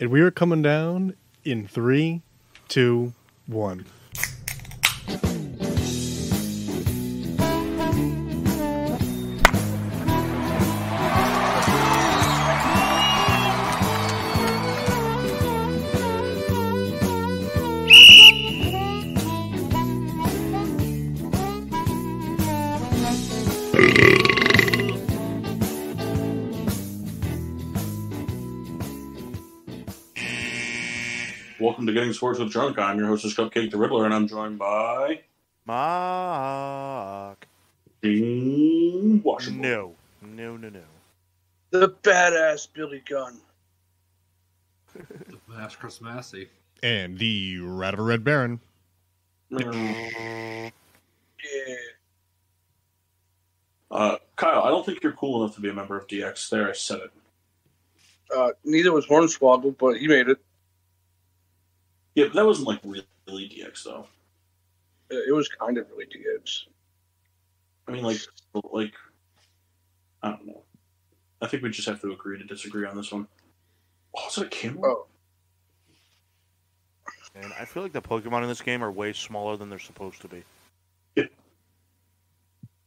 And we are coming down in 3, 2, 1. Welcome to Getting Sports with Drunk. I'm your hostess, Cupcake the Riddler, and I'm joined by Mark. Dean Washington. No. The badass Billy Gunn. The Mass Chris Massey. And the Rat of a Red Baron. Yeah. Kyle, I don't think you're cool enough to be a member of DX. There, I said it. Neither was Hornswoggle, but he made it. Yeah, but that wasn't like really DX though. It was kind of really DX. I mean, like I don't know. I think we just have to agree to disagree on this one. Oh, is it a camera? Oh, And I feel like the Pokemon in this game are way smaller than they're supposed to be. Yeah.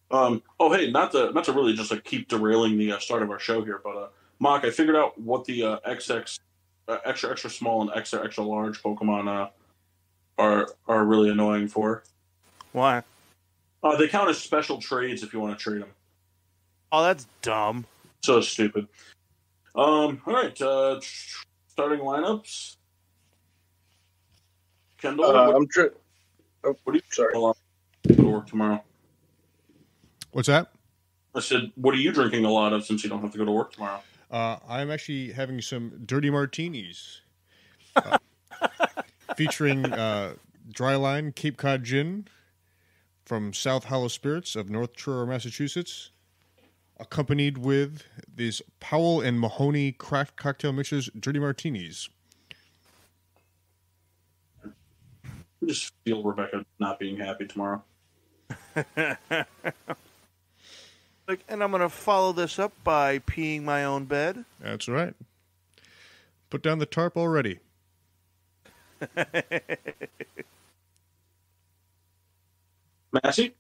Oh, hey, not to really just like keep derailing the start of our show here, but Mock, I figured out what the XX extra small and extra large Pokemon are really annoying for. Why? They count as special trades if you want to trade them. Oh, that's dumb. So stupid. All right. Starting lineups. Kendall, I'm what are you sorry. go to work tomorrow? What's that? I said, what are you drinking a lot of since you don't have to go to work tomorrow? I'm actually having some dirty martinis. Featuring Dryline Cape Cod Gin from South Hollow Spirits of North Truro, Massachusetts. Accompanied with these Powell and Mahoney craft cocktail mixers, dirty martinis. I just feel Rebecca not being happy tomorrow. And I'm going to follow this up by peeing my own bed. That's right. Put down the tarp already. Massey?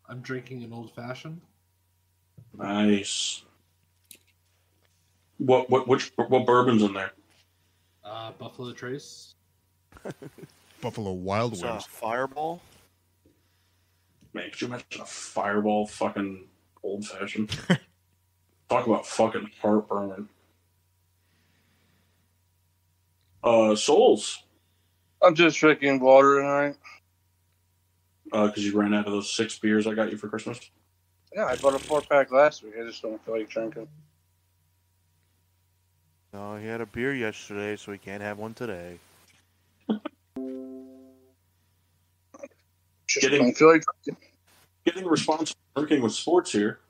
I'm drinking an old fashioned. Nice. What bourbon's in there? Buffalo Trace. Buffalo Wild It's Wings. Fireball. Man, could you imagine a Fireball fucking old fashioned? Talk about fucking heartburn. Souls. I'm just drinking water tonight. Because you ran out of those 6 beers I got you for Christmas. Yeah, I bought a 4-pack last week. I just don't feel like drinking. No, he had a beer yesterday, so he can't have one today. Just don't feel like drinking. Getting responsible drinking with sports here.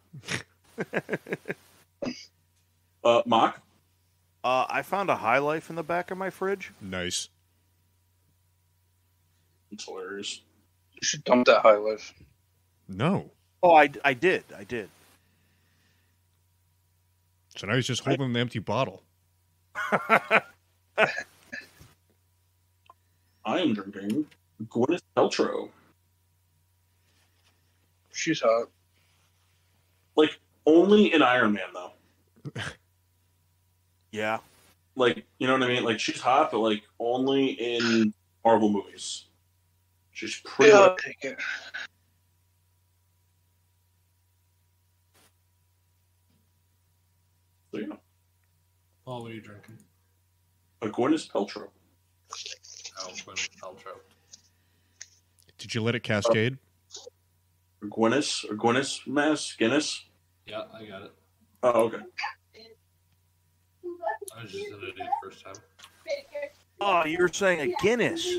Mock? I found a High Life in the back of my fridge. Nice. It's hilarious. You should dump that High Life. No. Oh, I did. So now he's just holding an empty bottle. I am drinking Gwyneth Paltrow. She's hot. Like, only in Iron Man, though. Yeah. Like, you know what I mean? Like, she's hot, but, like, only in Marvel movies. She's pretty... Yeah, I'll take it. So, yeah. Oh, what are you drinking? A Gwyneth Paltrow. Oh, Gwyneth Paltrow. Did you let it cascade? Gwyneth Mass? Guinness? Yeah, I got it. Oh, okay. I was just gonna do it first time. Oh, you were saying a Guinness.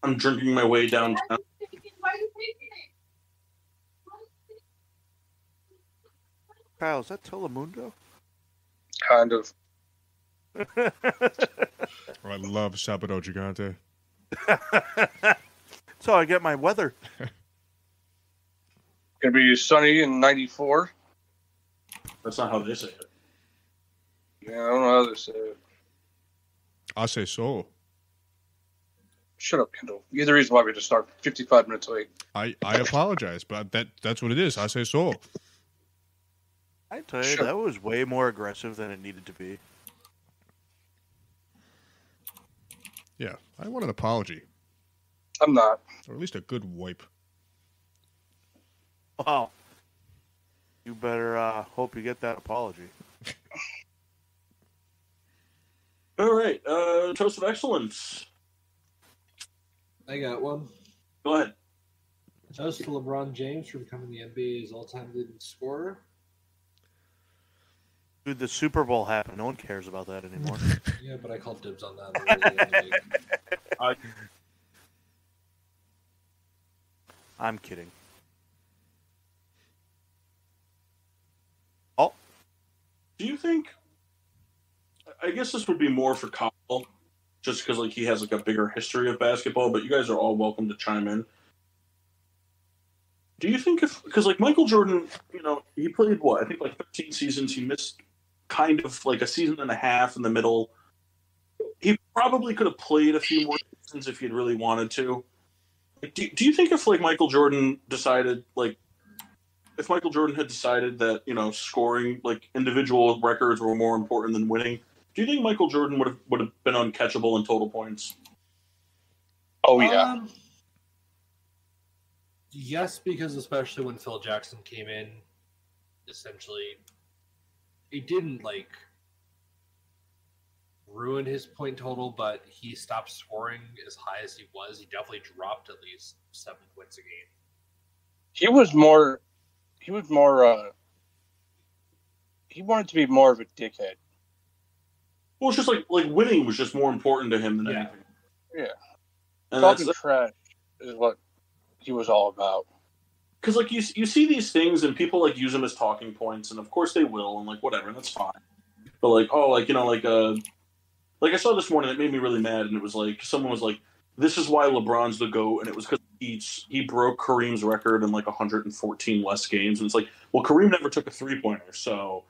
I'm drinking my way downtown. Kyle, is that Telemundo? Kind of. Oh, I love Sabado Gigante. That's how I get my weather. Gonna be sunny in 94. That's not how they say it. Yeah, I don't know how to say it. I say so. Shut up, Kendall. You're the reason why we just start 55 minutes late. I apologize, but that's what it is. I say so. I tell you, Sure. that was way more aggressive than it needed to be. Yeah, I want an apology, I'm not. or at least a good wipe. Wow. You better hope you get that apology. All right, toast of excellence. I got one. Go ahead. Toast to LeBron James for becoming the NBA's all-time leading scorer. Dude, the Super Bowl happened. No one cares about that anymore. Yeah, but I called dibs on that. I'm kidding. Oh, Do you think? I guess this would be more for Kyle, just because like he has like a bigger history of basketball. But you guys are all welcome to chime in. Do you think because like Michael Jordan, he played what? I think like 13 seasons. He missed kind of like a season and a half in the middle. He probably could have played a few more seasons if he'd really wanted to. Like, do you think if like Michael Jordan decided like if Michael Jordan had decided that scoring like individual records were more important than winning, do you think Michael Jordan would have been uncatchable in total points? Oh, yeah. Yes, because especially when Phil Jackson came in, essentially, he didn't like ruin his point total, but he stopped scoring as high as he was. He definitely dropped at least 7 points a game. He wanted to be more of a dickhead. Well, it's just like winning was just more important to him than anything. Yeah. And Talking trash is what he was all about. Because like you see these things and people like use them as talking points, and of course they will, and like whatever, and that's fine. But like like I saw this morning, it made me really mad, and it was like someone was like, "This is why LeBron's the GOAT," and it was because he broke Kareem's record in like 114 less games, and it's like, well, Kareem never took a 3-pointer, so.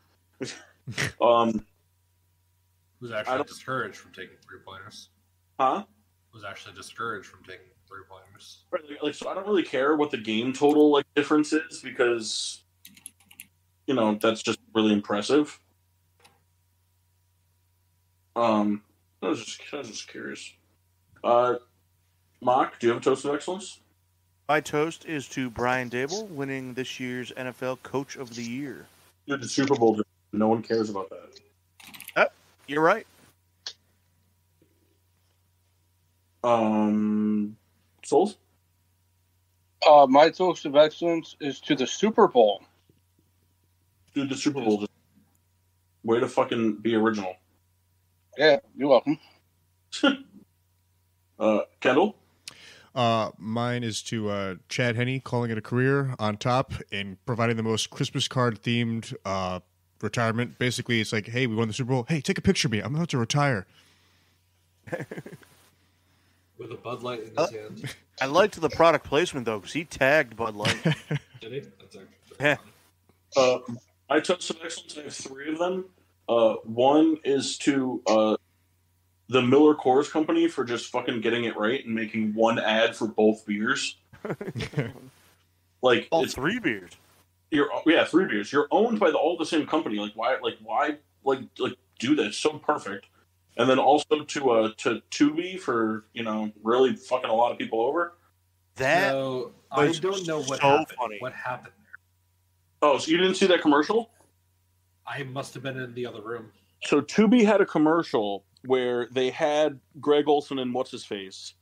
Was actually discouraged from taking 3-pointers. Huh? Was actually discouraged from taking 3-pointers. Right, like so I don't really care what the game total like difference is because that's just really impressive. I was just curious. Mock, do you have a toast of excellence? my toast is to Brian Dable winning this year's NFL Coach of the Year. Dude, the Super Bowl. No one cares about that. You're right. Souls? My toast of excellence is to the Super Bowl. Dude, the Super Bowl. Just way to fucking be original. Yeah, you're welcome. Kendall? Mine is to Chad Henne calling it a career on top and providing the most Christmas card themed retirement. Basically, it's like, hey, we won the Super Bowl. Hey, take a picture of me. I'm about to retire. With a Bud Light in his hand. I liked the product placement, though, because he tagged Bud Light. Did he? That's actually Yeah. I toast of excellence. I have 3 of them. One is to the Miller Coors Company for just fucking getting it right and making one ad for both beers. Like All it's 3 beers. 3 beers. You're owned by all the same company. Like why do this? So perfect. And then also to Tubi for really fucking a lot of people over. That So I was don't know what so happened. funny. What happened there? Oh, so you didn't see that commercial? I must have been in the other room. So Tubi had a commercial where they had Greg Olson and what's his face,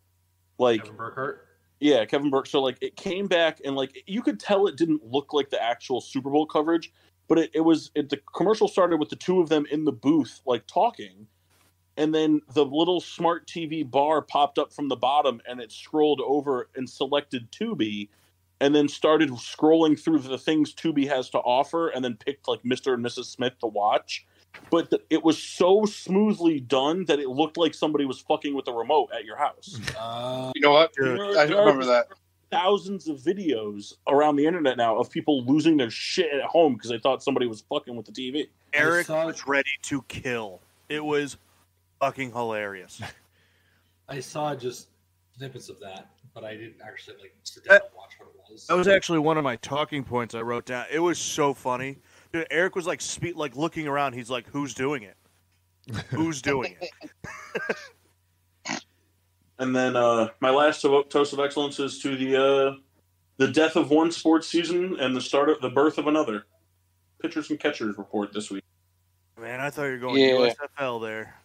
like Kevin Burkhardt. yeah, Kevin Burke. So like it came back and like you could tell it didn't look like the actual Super Bowl coverage, but the commercial started with the 2 of them in the booth like talking, and then the little smart TV bar popped up from the bottom and it scrolled over and selected Tubi, and then started scrolling through the things Tubi has to offer, and then picked like Mr. and Mrs. Smith to watch. But it was so smoothly done that it looked like somebody was fucking with the remote at your house. You know what? Dude, I remember that. Thousands of videos around the internet now of people losing their shit at home because they thought somebody was fucking with the TV. Eric was ready to kill. It was fucking hilarious. I saw just snippets of that, but I didn't actually sit down and watch what it was. That was actually one of my talking points I wrote down. It was so funny. Dude, Eric was like looking around. He's like, "Who's doing it? Who's doing it?" And then my last toast of excellence is to the death of one sports season and the birth of another. Pitchers and catchers report this week. Man, I thought you were going USFL there.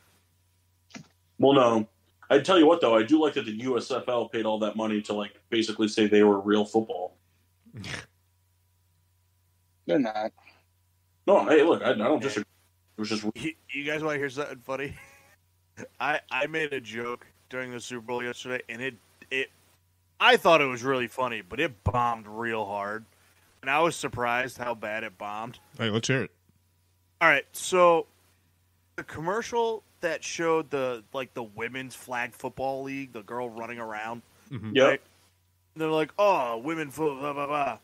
Well, no. I'd tell you what, though, I do like that the USFL paid all that money to basically say they were real football. They're not. No, hey, look, I don't disagree. It was just you guys want to hear something funny? I made a joke during the Super Bowl yesterday, and I thought it was really funny, but it bombed real hard, and I was surprised how bad it bombed. Hey, let's hear it. All right, so the commercial that showed the women's flag football league, the girl running around. Mm-hmm. Yep. Right? They're like, "Oh, women football, blah blah blah,"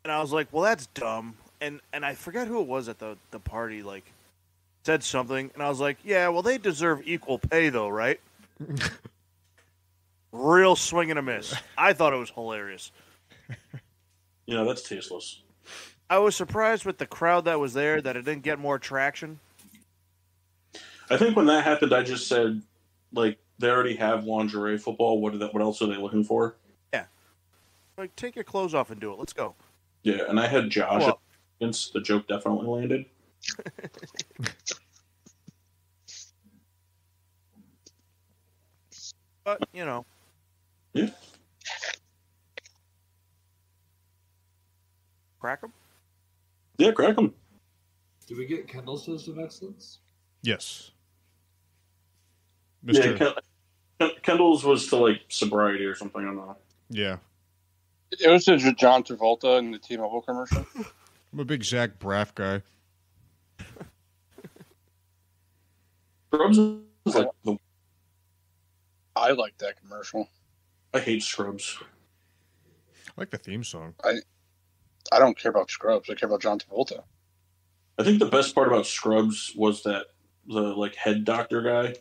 and I was like, "Well, that's dumb." And I forgot who it was at the party. Said something, and I was like, "Yeah, well, they deserve equal pay, though, right?" Real swing and a miss. I thought it was hilarious. That's tasteless. I was surprised with the crowd that was there that it didn't get more traction. I think when that happened, I just said, they already have lingerie football. What else are they looking for? Yeah. Take your clothes off and do it. Let's go. Yeah, and I had Josh. The joke definitely landed. But, Yeah. Crack them? Yeah, crack them. Did we get Kendall's toast of excellence? Yes. Mr. Yeah, Kendall's was to sobriety or something. I don't know. Yeah. It was to John Travolta in the T-Mobile commercial. I'm a big Zach Braff guy. Scrubs is I like that commercial. I hate Scrubs. I like the theme song. I don't care about Scrubs. I care about John Travolta. I think the best part about Scrubs was that the head doctor guy.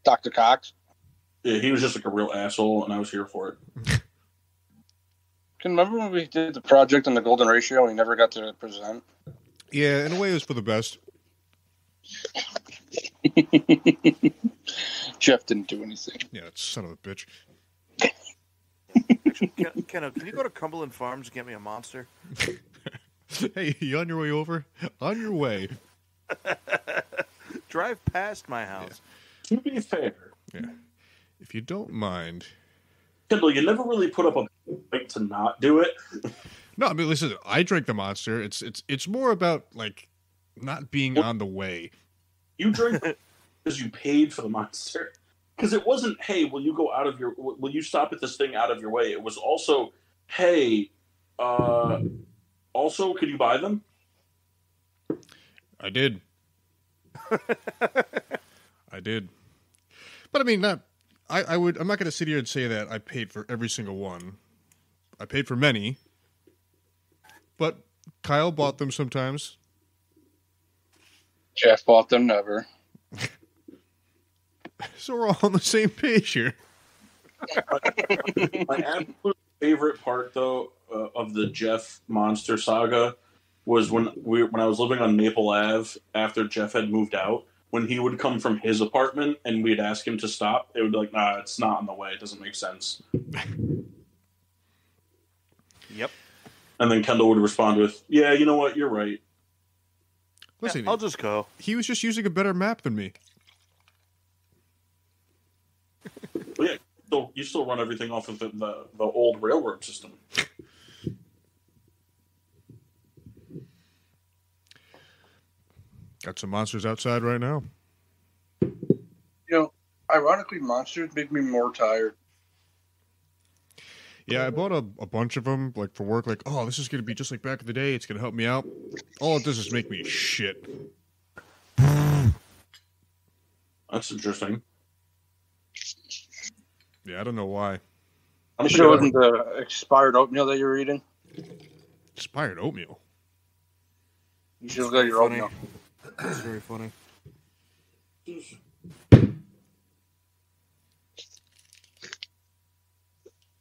Dr. Cox. Yeah, he was just a real asshole, and I was here for it. Can you remember when we did the project on the golden ratio and we never got to present? Yeah, in a way it was for the best. Jeff didn't do anything. Yeah, that son of a bitch. Can you go to Cumberland Farms and get me a monster? Hey, you on your way over? On your way. Drive past my house. To be fair. Yeah. If you don't mind. Kendall, you never really put up a fight to not do it. No, I mean, listen, I drink the Monster. It's more about, not being on the way. You drink because you paid for the Monster. Because it wasn't, hey, will you stop at this thing out of your way? It was also, hey, also, could you buy them? I did. I did. But I mean, I'm not going to sit here and say that I paid for every single one. I paid for many. But Kyle bought them sometimes. Jeff bought them never. So we're all on the same page here. My absolute favorite part, though, of the Jeff Monster saga was when I was living on Maple Ave after Jeff had moved out. When he would come from his apartment and we'd ask him to stop, it would be like, nah, it's not on the way. It doesn't make sense. Yep. And then Kendall would respond with, yeah, you know what? You're right. Listen, I'll just go. He was just using a better map than me. Well, yeah, you still run everything off of the old railroad system. Got some monsters outside right now. Ironically, monsters make me more tired. Yeah, I bought a bunch of them, for work. Oh, this is going to be just like back in the day. It's going to help me out. All it does is make me shit. That's interesting. Yeah, I don't know why. You sure it wasn't the expired oatmeal that you were eating? Expired oatmeal? You should have got your own Funny. milk. That's very funny.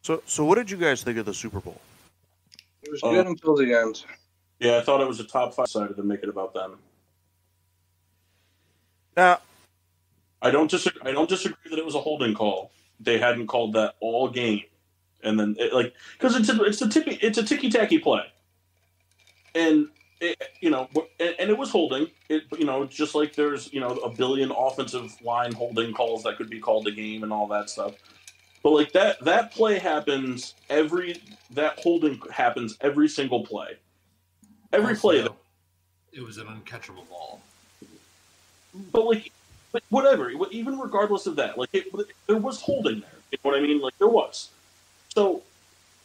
So what did you guys think of the Super Bowl? It was good until the end. Yeah, I thought it was a top 5 decided to make it about them. Now, I don't disagree that it was a holding call. They hadn't called that all game, and then because it's a ticky tacky play, and it was holding. Just like there's a billion offensive line holding calls that could be called a game and all that stuff. But like that play happens that holding happens every single play. Every play. It was an uncatchable ball. But whatever, even regardless of that, there was holding there. You know what I mean? Like there was. So,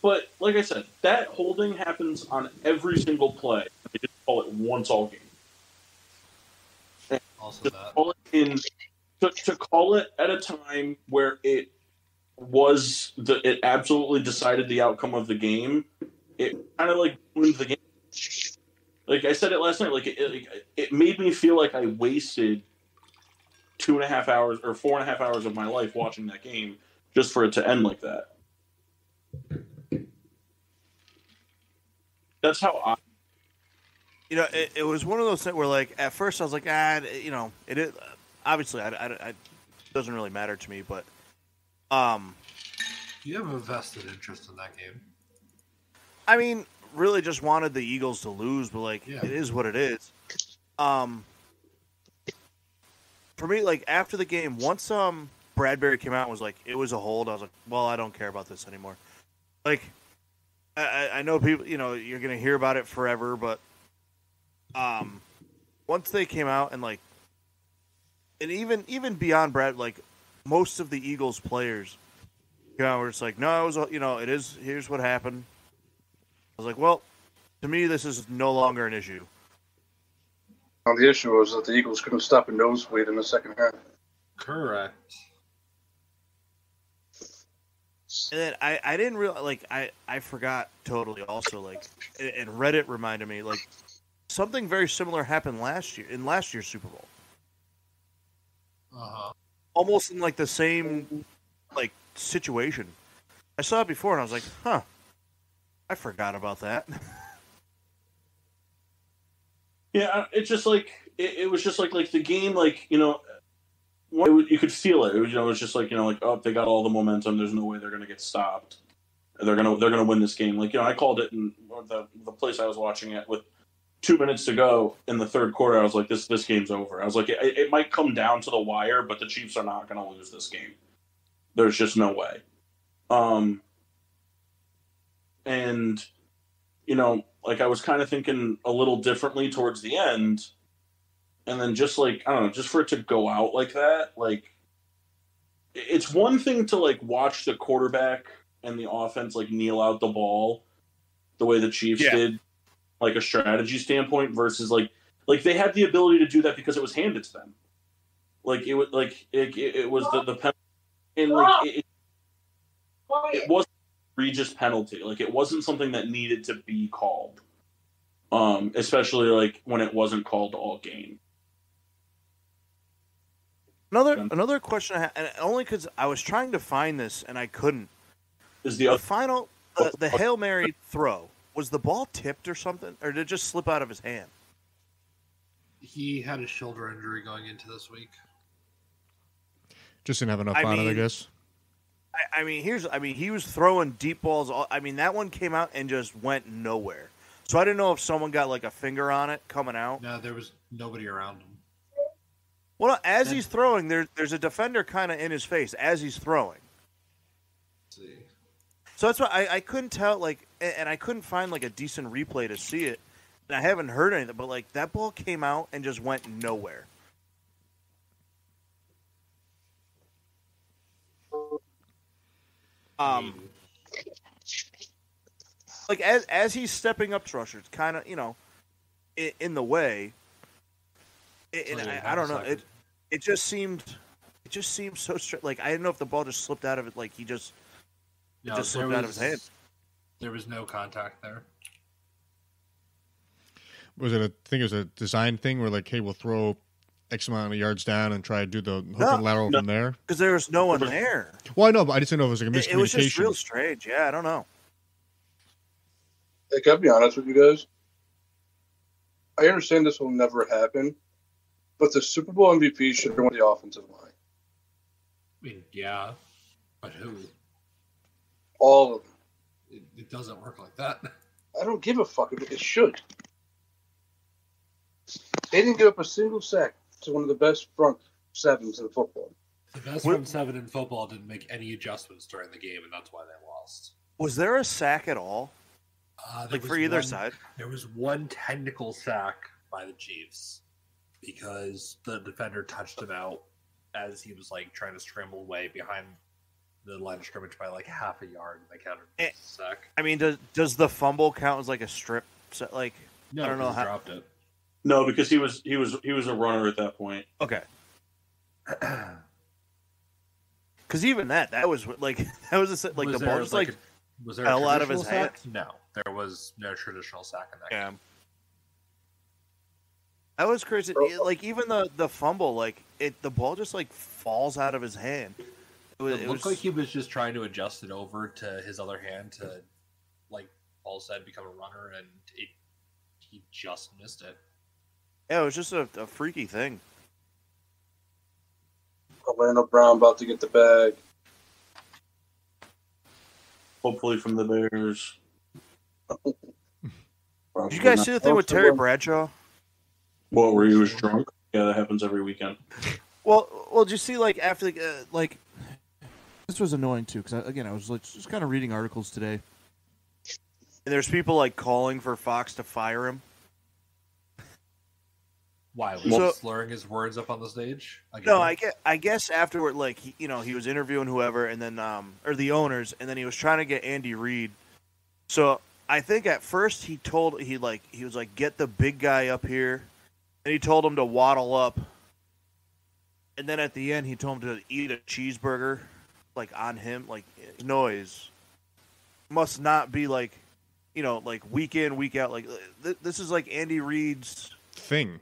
but like I said, that holding happens on every single play. They just call it once all game. Also, Just that. call it to call it at a time where it absolutely decided the outcome of the game. It kind of ruined the game. Like I said it last night, it made me feel like I wasted 2.5 hours or 4.5 hours of my life watching that game just for it to end like that. That's how I. It was one of those things where, at first I was like, it is obviously, it doesn't really matter to me, but You have a vested interest in that game. I mean, really just wanted the Eagles to lose, but Yeah. It is what it is. For me, after the game, once Bradbury came out and was like, it was a hold, I was like, well, I don't care about this anymore. I know people, you're gonna hear about it forever, but once they came out and and even beyond Brad, most of the Eagles players, were just like, no, it was, it is. Here's what happened. I was like, well, to me, this is no longer an issue. Now, the issue was that the Eagles couldn't stop a nosebleed in the second half. Correct. And then I didn't realize, I forgot totally also, and Reddit reminded me, something very similar happened in last year's Super Bowl. Uh-huh. Almost in, the same, situation. I saw it before, and I was like, huh, I forgot about that. Yeah, it's just it was just the game, you could feel it. It was, it was just oh, they got all the momentum. There's no way they're gonna get stopped. They're gonna win this game. I called it in the place I was watching it with 2 minutes to go in the third quarter. I was like, this game's over. I was like, it might come down to the wire, but the Chiefs are not gonna lose this game. There's just no way. And I was kind of thinking a little differently towards the end, and then just I don't know, just for it to go out like that, it's one thing to watch the quarterback and the offense kneel out the ball the way the Chiefs did, a strategy standpoint, versus they had the ability to do that because it was handed to them. It was it was the penalty, and it wasn't an egregious penalty. It wasn't something that needed to be called. Especially when it wasn't called all game. Another question I had, and only because I was trying to find this and I couldn't. Is the final the Hail Mary throw, was the ball tipped or something, or did it just slip out of his hand? He had a shoulder injury going into this week. Just didn't have enough on it, I guess. He was throwing deep balls. That one came out and just went nowhere. So I didn't know if someone got a finger on it coming out. No, there was nobody around him. Well, as he's throwing, there's a defender kind of in his face as he's throwing. Let's see. So that's why I couldn't tell, and I couldn't find a decent replay to see it. And I haven't heard anything, but that ball came out and just went nowhere. As he's stepping up to Rusher, it's kind of in the way. I don't know. It just seemed so straight. I didn't know if the ball just slipped out of it. He just slipped out of his hand. There was no contact there. Was it I think it was a design thing where like, hey, we'll throw X amount of yards down and try to do the hook and lateral from there? Because there was no one there. Well, I know, but I just didn't know if it was like a miscommunication. It was just real strange. Yeah, I don't know. Like, I'll be honest with you guys. I understand this will never happen, but the Super Bowl MVP should have been the offensive line. I mean, yeah, but who? All of them. It doesn't work like that. I don't give a fuck. It should. They didn't give up a single sack to one of the best front sevens in football. The best front seven in football didn't make any adjustments during the game, and that's why they lost. Was there a sack at all? Like for either side? There was one technical sack by the Chiefs because the defender touched him out as he was like trying to scramble away behind the line of scrimmage by like half a yard. And they counted a sack. I mean, does the fumble count as like a strip? Like, no, I don't know he how. dropped it. No, because he was a runner at that point. Okay. Because even that was like like Was the ball there, just like, like was there fell a out of his traditional hand. sack? No, there was no traditional sack in that game. That was crazy. Like even the fumble, like the ball just like falls out of his hand. It looked like he was just trying to adjust it over to his other hand to, like Paul said, become a runner, and he just missed it. Yeah, it was just a freaky thing. Orlando Brown about to get the bag. Hopefully from the Bears. Did you guys see the thing with Terry Bradshaw? What, where he was drunk? Yeah, that happens every weekend. Well, did you see like after like this was annoying too because again I was like just kind of reading articles today, and there's people like calling for Fox to fire him. Why was he slurring his words up on the stage? No, I guess afterward, like he was interviewing whoever, and then or the owners, and then he was trying to get Andy Reid. So I think at first he was like get the big guy up here, and he told him to waddle up, and then at the end he told him to eat a cheeseburger, like on him, like noise must not be like, like week in week out, like this is like Andy Reid's thing.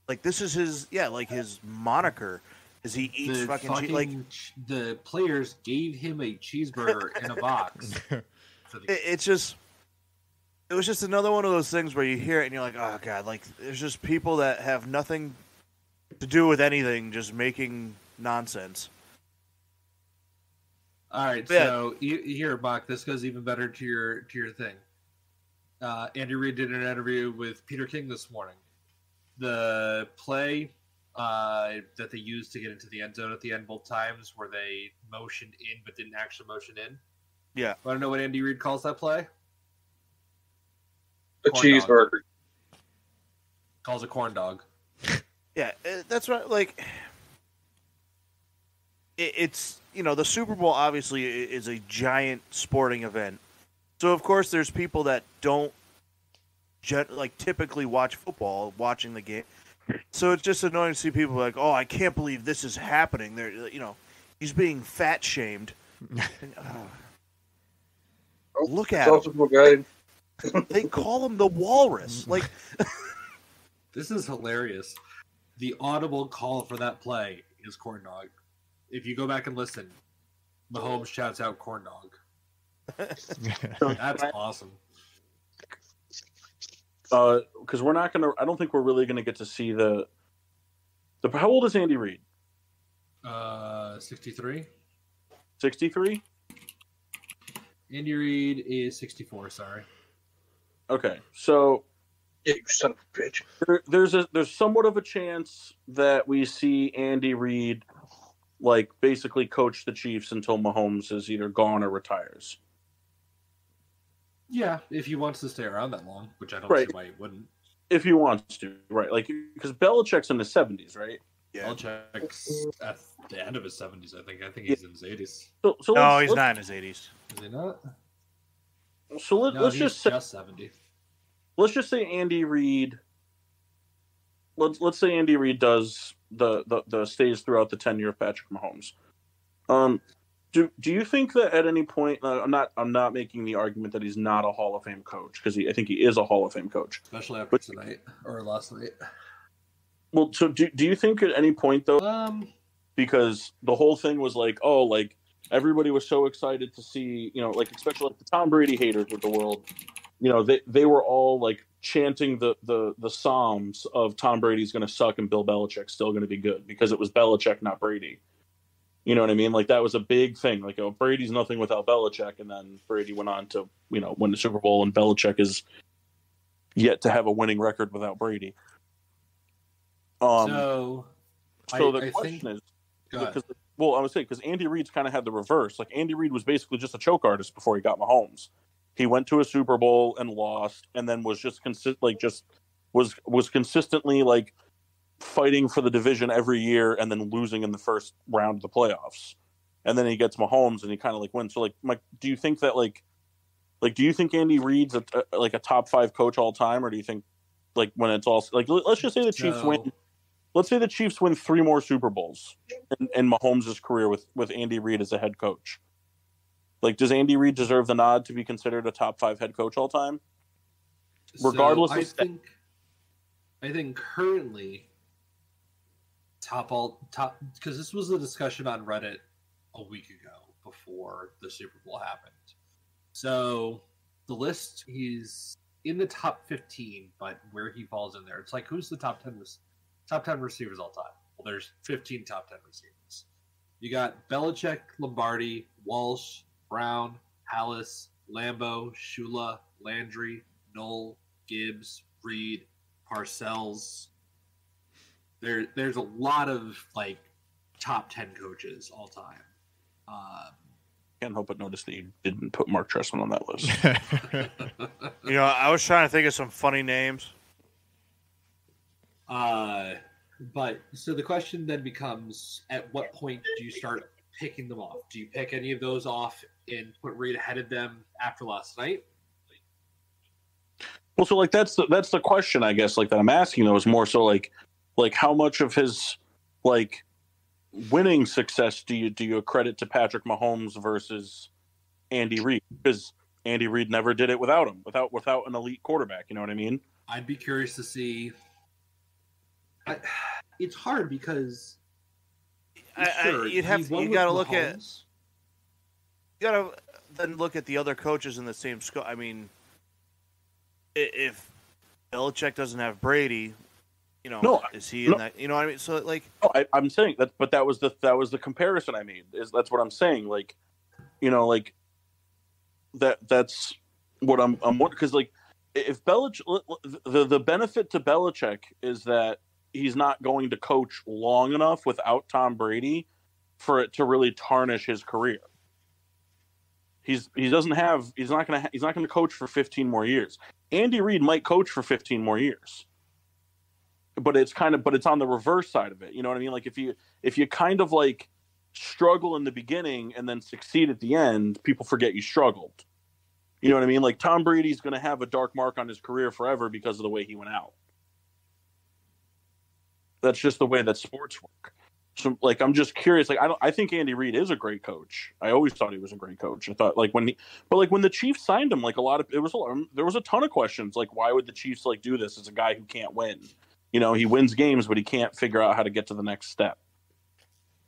Like this is his his moniker is he eats fucking the players gave him a cheeseburger in a box. It was just another one of those things where you hear it and you're like, oh god, like there's just people that have nothing to do with anything, just making nonsense. All right, so here, Bach, this goes even better to your thing. Andy Reid did an interview with Peter King this morning. The play that they used to get into the end zone at the end both times where they motioned in but didn't actually motion in. Yeah. Want to know what Andy Reid calls that play? A cheeseburger. Calls a corn dog. Yeah, that's right. Like, it's, the Super Bowl obviously is a giant sporting event. So, of course, there's people that don't typically watch football, watching the game. So it's just annoying to see people like, oh, I can't believe this is happening. They're, he's being fat shamed. Look at him. They call him the walrus. Like, this is hilarious. The audible call for that play is corn dog. If you go back and listen, Mahomes shouts out corn dog. That's awesome. Because we're not gonna. I don't think we're really gonna get to see the. How old is Andy Reid? 63. 63. Andy Reid is 64. Sorry. Okay, so. Yeah, you son of a bitch. There's somewhat of a chance that we see Andy Reid, like basically coach the Chiefs until Mahomes is either gone or retires. Yeah, if he wants to stay around that long, which I don't see why he wouldn't. If he wants to, right? Like, because Belichick's in his 70s, right? Yeah. Belichick's at the end of his 70s, I think. I think he's in his 80s. So no, he's not in his 80s. Is he not? So let's just say 70. Let's just say Andy Reid. Let's say Andy Reid does the stays throughout the tenure of Patrick Mahomes. Do you think that at any point I'm not making the argument that he's not a Hall of Fame coach because I think he is a Hall of Fame coach, especially after tonight or last night. Well, so do you think at any point though, because the whole thing was like, oh, like everybody was so excited to see, you know, like especially like the Tom Brady haters of the world, you know, they were all like chanting the psalms of Tom Brady's going to suck and Bill Belichick's still going to be good because it was Belichick, not Brady. You know what I mean? Like that was a big thing. Like, oh, Brady's nothing without Belichick, and then Brady went on to, you know, win the Super Bowl, and Belichick is yet to have a winning record without Brady. So the question is, because well, I would say because Andy Reid's kind of had the reverse. Like Andy Reid was basically just a choke artist before he got Mahomes. He went to a Super Bowl and lost, and then was just was consistently like fighting for the division every year and then losing in the first round of the playoffs. And then he gets Mahomes and he kind of like wins. So like, Mike, do you think that like do you think Andy Reid's a top 5 coach all time, or do you think like when it's all like let's just say the Chiefs win? Let's say the Chiefs win 3 more Super Bowls in Mahomes' career with Andy Reid as a head coach. Like, does Andy Reid deserve the nod to be considered a top 5 head coach all time? Regardless I think currently top because this was a discussion on Reddit a week ago before the Super Bowl happened. So the list, he's in the top 15, but where he falls in there, it's like who's the top 10 receivers all time? Well, there's 15 top 10 receivers. You got Belichick, Lombardi, Walsh, Brown, Hallis, Lambeau, Shula, Landry, Knoll, Gibbs, Reed, Parcells. There's a lot of like top 10 coaches all time. Can't help but notice that you didn't put Mark Trestman on that list. You know, I was trying to think of some funny names. But so the question then becomes, at what point do you start picking them off? Do you pick any of those off and put Reid ahead of them after last night? Well, so like that's the question, I guess, like that I'm asking though, is more so like how much of his like winning success do you accredit to Patrick Mahomes versus Andy Reid? Because Andy Reid never did it without him, without an elite quarterback. You know what I mean? I'd be curious to see. It's hard because you got to look at. You got to then look at the other coaches in the same scope. I mean, if Belichick doesn't have Brady, you know, is he in that? You know what I mean? So like, I'm saying that, but that was the comparison I made. That's what I'm saying. Like, you know, like that's what I'm because like if Belichick, the benefit to Belichick is that he's not going to coach long enough without Tom Brady for it to really tarnish his career. He's not going to coach for 15 more years. Andy Reid might coach for 15 more years. But it's on the reverse side of it. You know what I mean? Like if you kind of like struggle in the beginning and then succeed at the end, people forget you struggled. You know what I mean? Like Tom Brady's going to have a dark mark on his career forever because of the way he went out. That's just the way that sports work. So, like, I'm just curious. Like, I think Andy Reid is a great coach. I always thought he was a great coach. I thought, like, when the Chiefs signed him, like, there was a ton of questions. Like, why would the Chiefs like do this as a guy who can't win? You know, he wins games, but he can't figure out how to get to the next step.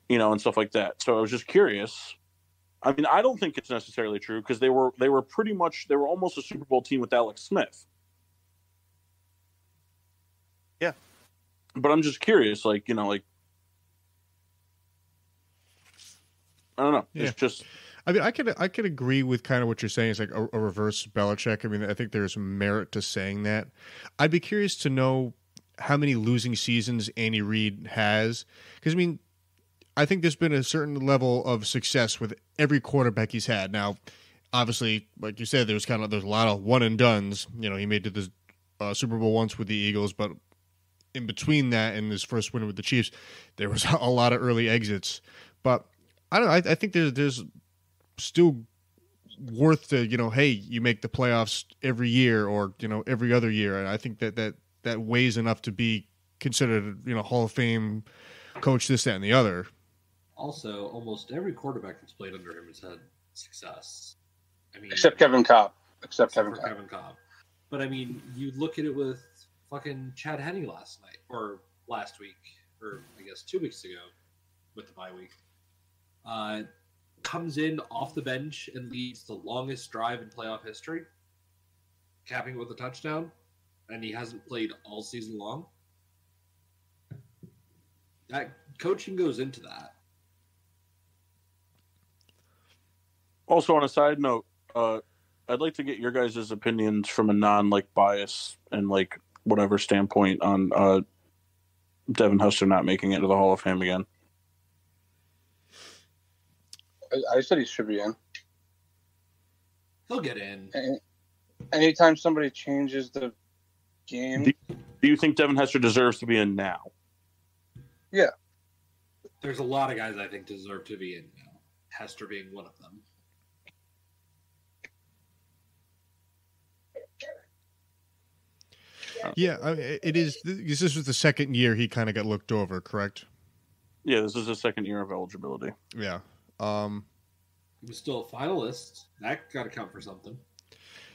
You know, and stuff like that. So I was just curious. I mean, I don't think it's necessarily true because they were almost a Super Bowl team with Alex Smith. Yeah, but I'm just curious. Like, you know, like. I don't know. Yeah. It's just. I mean, I could agree with kind of what you're saying. It's like a reverse Belichick. I mean, I think there's merit to saying that. I'd be curious to know how many losing seasons Andy Reid has, because I mean, I think there's been a certain level of success with every quarterback he's had. Now, obviously, like you said, there's a lot of one and dones. You know, he made it to the Super Bowl once with the Eagles, but in between that and his first win with the Chiefs, there was a lot of early exits. But I don't know. I think there's still worth to, you know, hey, you make the playoffs every year or, you know, every other year. And I think that weighs enough to be considered, you know, Hall of Fame coach, this, that, and the other. Also, almost every quarterback that's played under him has had success. I mean, Except Kevin Cobb. Except for Kevin Cobb. But I mean, you look at it with fucking Chad Henne last week, or I guess 2 weeks ago with the bye week. Comes in off the bench and leads the longest drive in playoff history, capping with a touchdown, and he hasn't played all season long. That coaching goes into that. Also, on a side note, I'd like to get your guys' opinions from a non-bias and whatever standpoint on Devin Hester not making it to the Hall of Fame again. I said he should be in. He'll get in. Anytime somebody changes the game. Do you think Devin Hester deserves to be in now? Yeah. There's a lot of guys I think deserve to be in now. Hester being one of them. Yeah, it is. This was the second year he kind of got looked over, correct? Yeah, this is the second year of eligibility. Yeah. He was still a finalist. That got to count for something.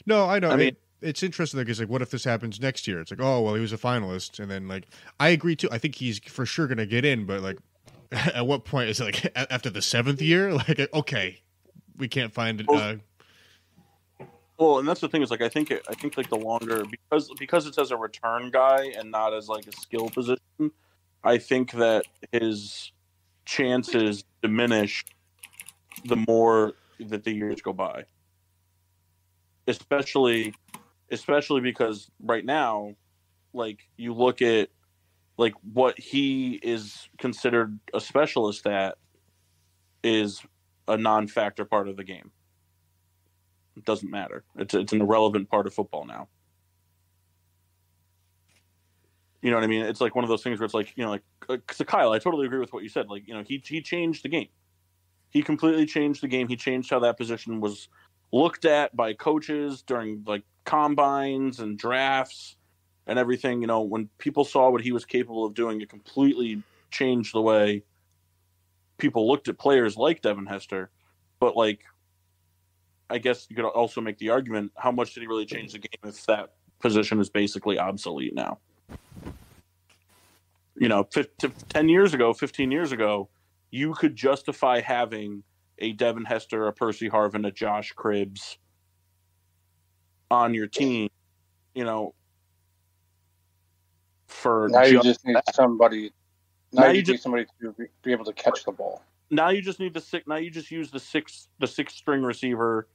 No, I know. I mean, it's interesting because what if this happens next year? It's oh well, he was a finalist, and then I agree too. I think he's for sure going to get in, but at what point is it after the 7th year? Okay, we can't find it. Well, and that's the thing is I think the longer because it's as a return guy and not as a skill position, I think that his chances diminish the more that the years go by. Especially because right now, you look at what he is considered a specialist at is a non-factor part of the game. It doesn't matter. It's an irrelevant part of football now. You know what I mean? It's one of those things where it's so Kyle, I totally agree with what you said. He changed the game. He completely changed the game. He changed how that position was looked at by coaches during combines and drafts and everything. When people saw what he was capable of doing, it completely changed the way people looked at players like Devin Hester. But I guess you could also make the argument, how much did he really change the game if that position is basically obsolete now? 10 years ago, 15 years ago, you could justify having a Devin Hester, a Percy Harvin, a Josh Cribbs on your team, for now you just need somebody. Now you need somebody to be able to catch the ball. Now you just need Now you just use the sixth string receiver,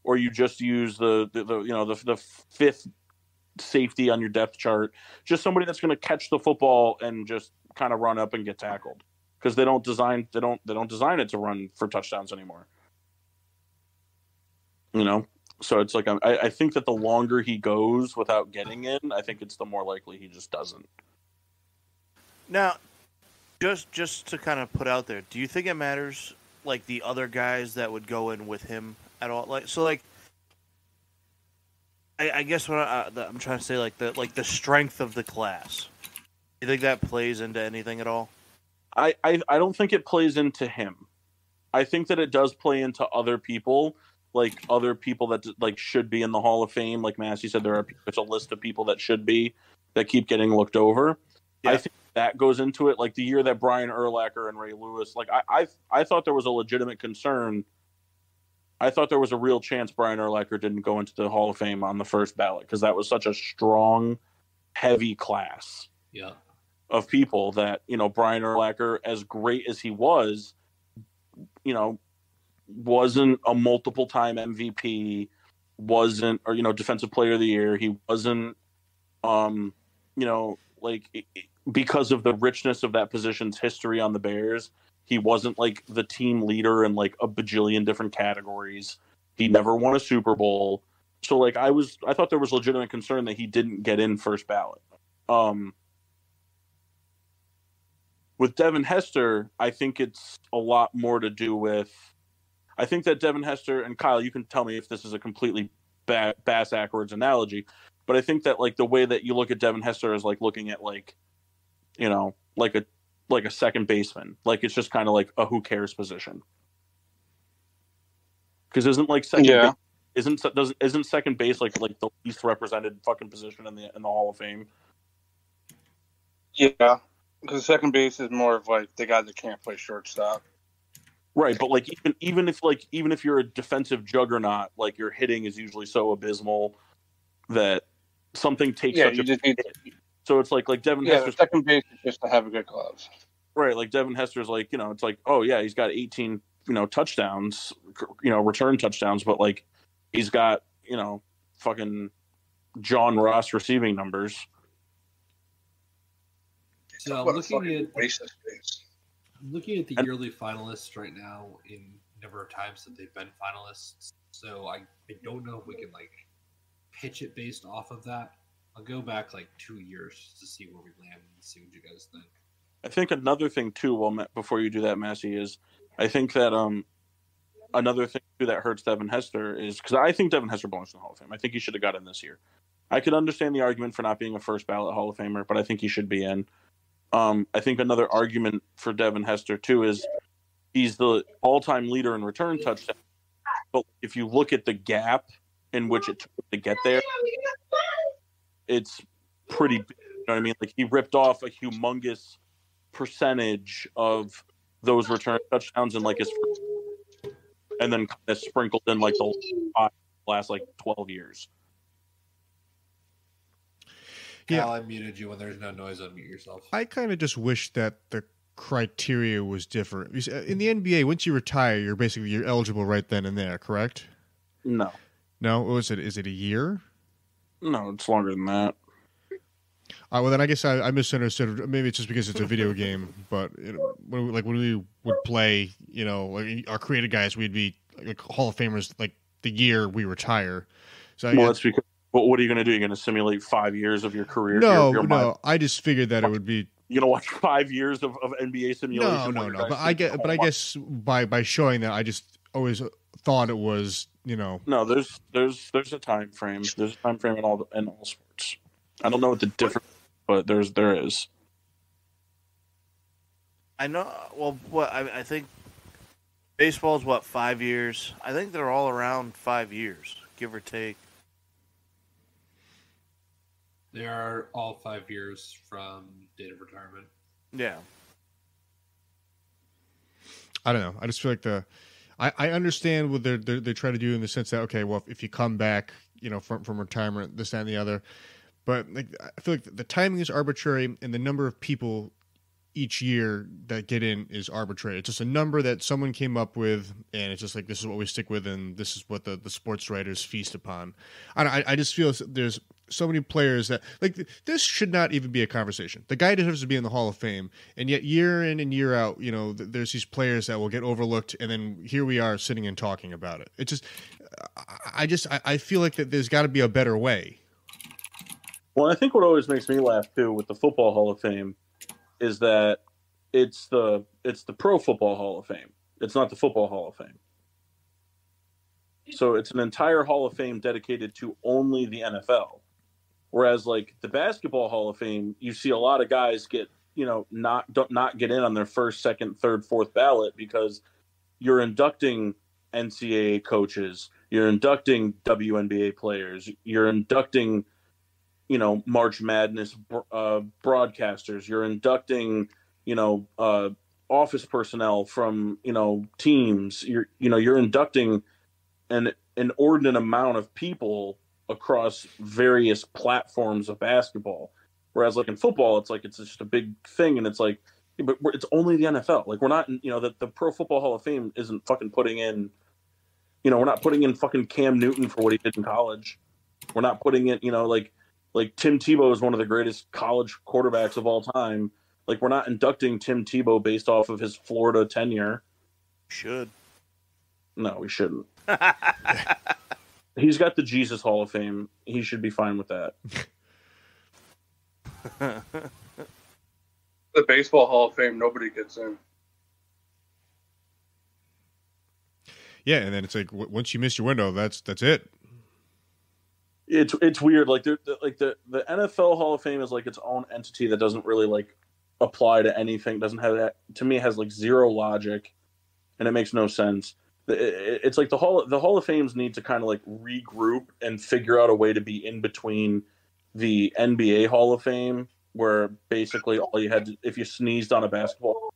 or you just use the fifth safety on your depth chart. Just somebody that's going to catch the football and just kind of run up and get tackled, because they don't design it to run for touchdowns anymore. So it's I think that the longer he goes without getting in, I think it's the more likely he just doesn't. Now, just to kind of put out there, do you think it matters the other guys that would go in with him at all? I guess what I'm trying to say, the strength of the class. You think that plays into anything at all? I don't think it plays into him. I think that it does play into other people, other people that should be in the Hall of Fame. Like Massey said, there's a list of people that should be, that keep getting looked over. Yeah. I think that goes into it. The year that Brian Urlacher and Ray Lewis, I thought there was a legitimate concern. I thought there was a real chance Brian Urlacher didn't go into the Hall of Fame on the first ballot, because that was such a strong, heavy class. Yeah. Of people that, Brian Urlacher, as great as he was, wasn't a multiple time MVP, wasn't, or, defensive player of the year. He wasn't, because of the richness of that position's history on the Bears, he wasn't the team leader in a bajillion different categories. He never won a Super Bowl. So I thought there was legitimate concern that he didn't get in first ballot. With Devin Hester, I think it's a lot more to do with, I think that Devin Hester, and Kyle, you can tell me if this is a completely bass-backwards analogy, but I think that the way that you look at Devin Hester is looking at a like a second baseman. Like it's just kind of like a who cares position. Because isn't like second Yeah. base, isn't second base like the least represented fucking position in the Hall of Fame? Yeah, because second base is more of like the guy that can't play shortstop. Right, but like even if you're a defensive juggernaut, like your hitting is usually so abysmal that something takes such a hit. So it's like Devin Hester's second base is just to have a good glove. Right, like Devin Hester's like, it's like, oh yeah, he's got 18, touchdowns, return touchdowns, but like he's got, fucking John Ross receiving numbers. So I'm looking at the yearly finalists right now in number of times that they've been finalists. So I don't know if we can like pitch it based off of that. I'll go back like 2 years to see where we land and see what you guys think. I think another thing too, before you do that, Massey, is I think that another thing too that hurts Devin Hester is because I think Devin Hester belongs in the Hall of Fame. I think he should have got in this year. I could understand the argument for not being a first ballot Hall of Famer, but I think he should be in. I think another argument for Devin Hester too is he's the all-time leader in return touchdowns. But if you look at the gap in which it took to get there, it's pretty big. You know what I mean? Like he ripped off a humongous percentage of those return touchdowns in like his first, and then kind of sprinkled in like the last like 12 years. Yeah, I muted you when there's no noise. Unmute yourself. I kind of just wish that the criteria was different. In the NBA, once you retire, you're eligible right then and there, correct? No. No? What was it? Is it a year? No, it's longer than that. Well, then I guess I misunderstood. Maybe it's just because it's a video game. But when we would play, like our creative guys, we'd be like Hall of Famers like the year we retire. So that's because. But what are you going to do? You're going to simulate 5 years of your career? No. I just figured that it would be. You're going to watch 5 years of NBA simulation? No. But I guess by showing that, I just always thought it was, No, there's a time frame. There's a time frame in all sports. I don't know what the difference, but there is. I know. Well, I think baseball's 5 years. I think they're all around 5 years, give or take. They are all 5 years from date of retirement. Yeah. I don't know. I just feel like I understand what they try to do in the sense that, okay, well, if you come back, from retirement, this, that, and the other, but like I feel like the timing is arbitrary and the number of people each year that get in is arbitrary. It's just a number that someone came up with, and it's just like this is what we stick with, and this is what the sports writers feast upon. I just feel there's so many players that like this should not even be a conversation. The guy deserves to be in the Hall of Fame, and yet year in and year out, there's these players that will get overlooked, and then here we are sitting and talking about it. It's just I feel like that there's got to be a better way. Well, I think what always makes me laugh too with the Football Hall of Fame is that it's the Pro Football Hall of Fame. It's not the Football Hall of Fame. So it's an entire Hall of Fame dedicated to only the NFL. Whereas like the Basketball Hall of Fame, you see a lot of guys get, not get in on their first, second, third, fourth ballot because you're inducting NCAA coaches, you're inducting WNBA players, you're inducting March Madness broadcasters. You're inducting, office personnel from, teams. You're inducting an inordinate amount of people across various platforms of basketball. Whereas, like in football, it's just a big thing, and it's like, but it's only the NFL. Like we're not, the Pro Football Hall of Fame isn't fucking putting in, we're not putting in fucking Cam Newton for what he did in college. We're not putting in, like Tim Tebow is one of the greatest college quarterbacks of all time. Like we're not inducting Tim Tebow based off of his Florida tenure. Should. No, we shouldn't. He's got the Jesus Hall of Fame. He should be fine with that. The Baseball Hall of Fame, nobody gets in. Yeah, and then it's like once you miss your window, that's it. It's weird. Like the NFL Hall of Fame is like its own entity that doesn't really like apply to anything. Doesn't have that, to me, it has like zero logic, and it makes no sense. It's like the Hall of Fames need to kind of like regroup and figure out a way to be in between the NBA Hall of Fame, where basically all you had to, if you sneezed on a basketball,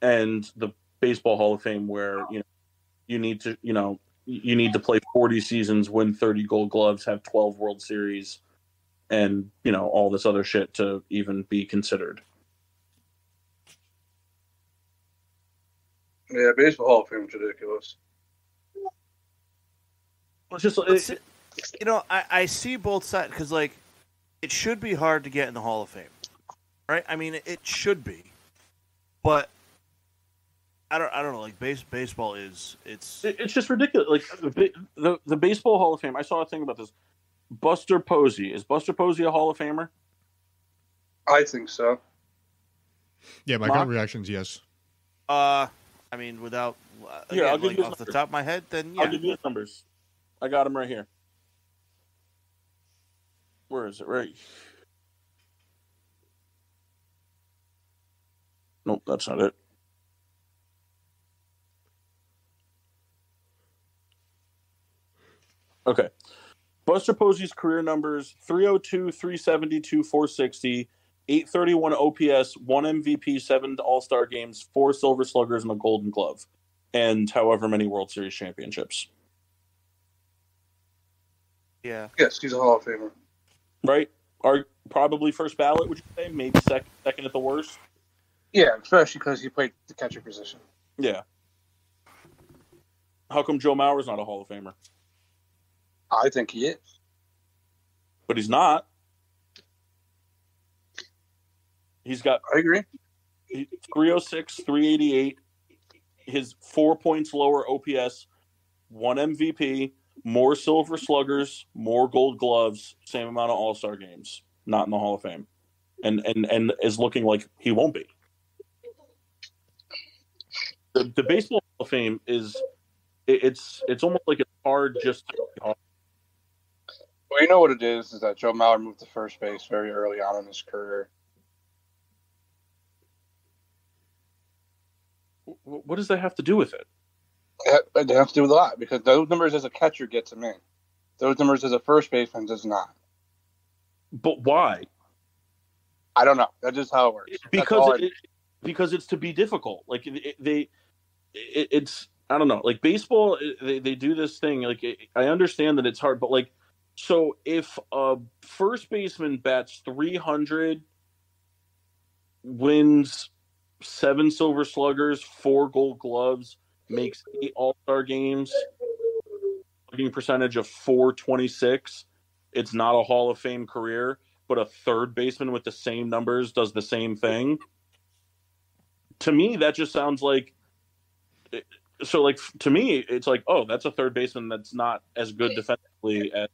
and the Baseball Hall of Fame, where you need to play 40 seasons, win 30 Gold Gloves, have 12 World Series, and all this other shit to even be considered. Yeah, Baseball Hall of Fame is ridiculous. It's just I see both sides, because like it should be hard to get in the Hall of Fame, right? I mean, it should be, but I don't know. Like baseball is it's just ridiculous. Like the Baseball Hall of Fame. I saw a thing about this. Buster Posey, is Buster Posey a Hall of Famer? I think so. Yeah, my gut reaction is yes. I mean, without here, I'll give you off the top of my head, then yeah. I'll give you his numbers. I got him right here. Where is it? Right. Nope, that's not it. Okay. Buster Posey's career numbers: 302, 372, 460, 831 OPS, 1 MVP, 7 All-Star games, 4 Silver Sluggers, and a Golden Glove, and however many World Series championships. Yeah. Yes, he's a Hall of Famer. Right? Are probably first ballot, would you say? Maybe second at the worst? Yeah, especially because he played the catcher position. Yeah. How come Joe Mauer's not a Hall of Famer? I think he is. But he's not. He's got... I agree. 306, 388, his 4 points lower OPS, 1 MVP, more Silver Sluggers, more Gold Gloves, same amount of All-Star games. Not in the Hall of Fame. And is looking like he won't be. The Baseball Hall of Fame is... It's almost like it's hard just to... Well, you know what it is that Joe Mauer moved to first base very early on in his career. What does that have to do with it? It has to do with a lot, because those numbers as a catcher gets him in. Those numbers as a first baseman does not. But why? I don't know. That's just how it works. Because it's to be difficult. Like it's I don't know. Like baseball, they do this thing. Like I understand that it's hard, but like, so if a first baseman bats 300, wins 7 Silver Sluggers, 4 Gold Gloves, makes 8 All-Star games, slugging percentage of .426, it's not a Hall of Fame career, but a third baseman with the same numbers does the same thing. To me, that just sounds like... So, like, to me, it's like, oh, that's a third baseman that's not as good defensively as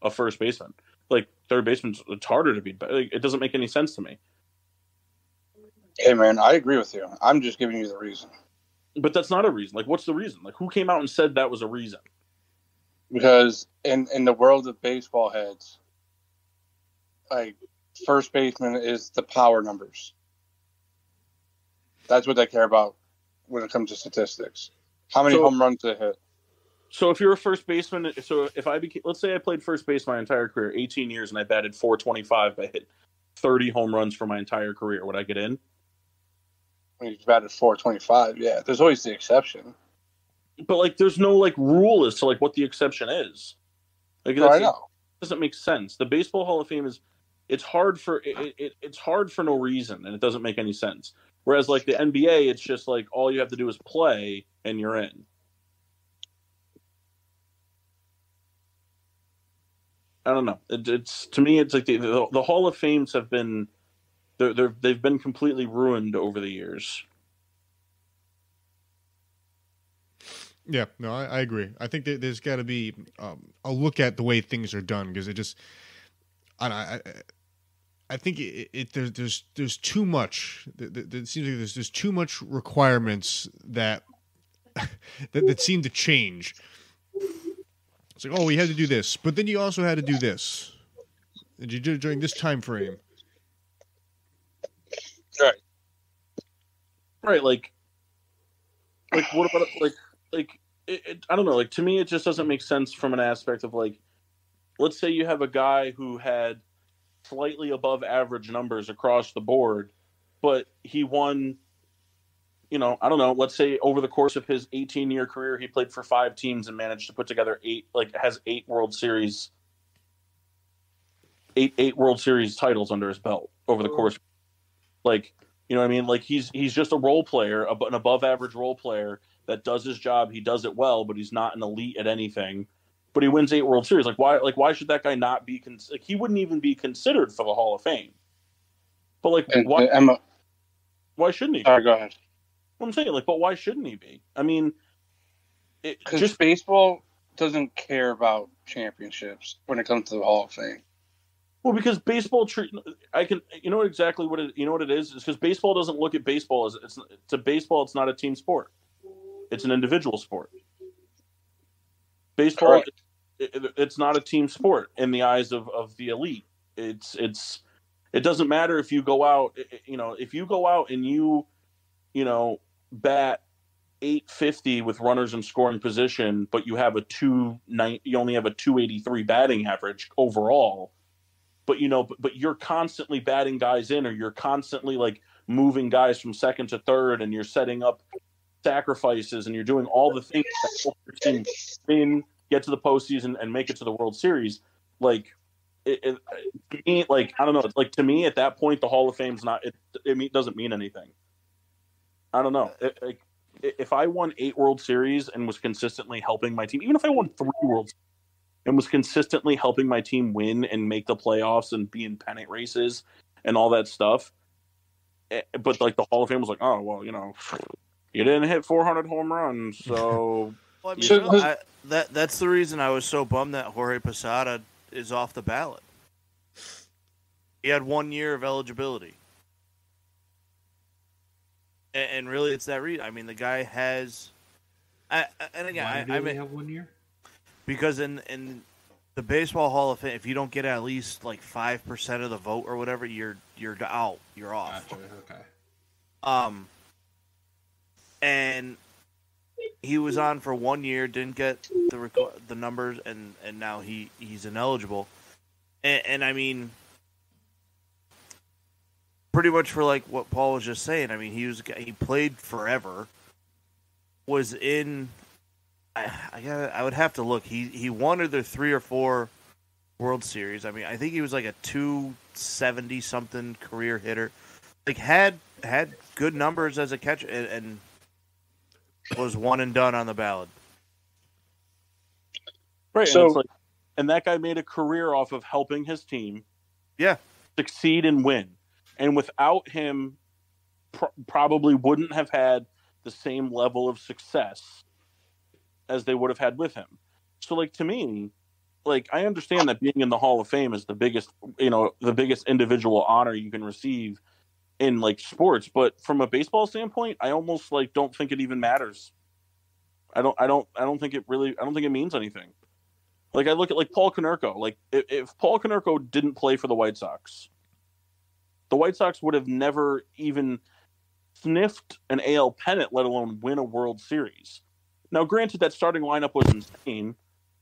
a first baseman. Like, third baseman, it's harder to beat. Like, it doesn't make any sense to me. Hey, man, I agree with you. I'm just giving you the reason. But that's not a reason. Like, what's the reason? Like, who came out and said that was a reason? Because in the world of baseball heads, like, first baseman is the power numbers. That's what they care about when it comes to statistics. How many home runs they hit? So if you're a first baseman, let's say I played first base my entire career, 18 years, and I batted .425, but I hit 30 home runs for my entire career, would I get in? When you batted .425, yeah. There's always the exception. But like, there's no like rule as to like what the exception is. Like, I know. It doesn't make sense. The Baseball Hall of Fame it's hard for no reason, and it doesn't make any sense. Whereas like the NBA, it's just like all you have to do is play and you're in. I don't know. It's to me, it's like the Hall of Fames have been they've been completely ruined over the years. Yeah, no, I agree. I think that there's got to be a look at the way things are done, because it just, I think there's too much. It seems like there's too much requirements that that seem to change. It's like, oh, we had to do this, but then you also had to do this. And you did it during this time frame. Right, what about I don't know. Like to me, it just doesn't make sense from an aspect of like, let's say you have a guy who had slightly above average numbers across the board, but he won. I don't know. Let's say over the course of his 18-year career, he played for 5 teams and managed to put together has 8 World Series, eight World Series titles under his belt over the course. Like, you know what I mean? Like he's just a role player, an above average role player that does his job. He does it well, but he's not an elite at anything. But he wins 8 World Series. Like why should that guy not be he wouldn't even be considered for the Hall of Fame? But why shouldn't he? Sorry, go ahead. I'm saying, but why shouldn't he be? I mean, because baseball doesn't care about championships when it comes to the Hall of Fame. Well, because baseball, you know exactly what it is. It's because baseball doesn't look at baseball as baseball. It's not a team sport. It's an individual sport. Baseball, it's not a team sport in the eyes of the elite. It doesn't matter if you go out. If you go out and you bat .850 with runners in scoring position, but you have you only have a .283 batting average overall. But but you're constantly batting guys in, or you're constantly like moving guys from second to third, and you're setting up sacrifices, and you're doing all the things that help your team win, get to the postseason, and make it to the World Series. Like to me, I don't know. Like to me, at that point, the Hall of Fame's not. It doesn't mean anything. I don't know. If I won 8 World Series and was consistently helping my team, even if I won 3 World Series and was consistently helping my team win and make the playoffs and be in pennant races and all that stuff, but like the Hall of Fame was like, oh well, you didn't hit 400 home runs, so. Well, I mean, that's the reason I was so bummed that Jorge Posada is off the ballot. He had 1 year of eligibility. And really, it's that reason. I mean, the guy has. And again, Why do they have 1 year? Because in the Baseball Hall of Fame, if you don't get at least like 5% of the vote or whatever, you're out. You're off. Gotcha. Okay. And he was on for 1 year, didn't get the numbers, and now he's ineligible. And I mean, pretty much for like what Paul was just saying. I mean, he played forever. Was in. I would have to look. He won either 3 or 4 World Series. I mean, I think he was like a 270 something career hitter. Like had good numbers as a catcher and was one and done on the ballot. Right. So, and that guy made a career off of helping his team. Yeah. Succeed and win. And without him, probably wouldn't have had the same level of success as they would have had with him. So, like, to me, like, I understand that being in the Hall of Fame is the biggest individual honor you can receive in like sports, but from a baseball standpoint, I almost like don't think it even matters. I don't think it means anything. Like I look at like Paul Konerko, like if Paul Konerko didn't play for the White Sox, the White Sox would have never even sniffed an AL pennant, let alone win a World Series. Now, granted, that starting lineup was insane.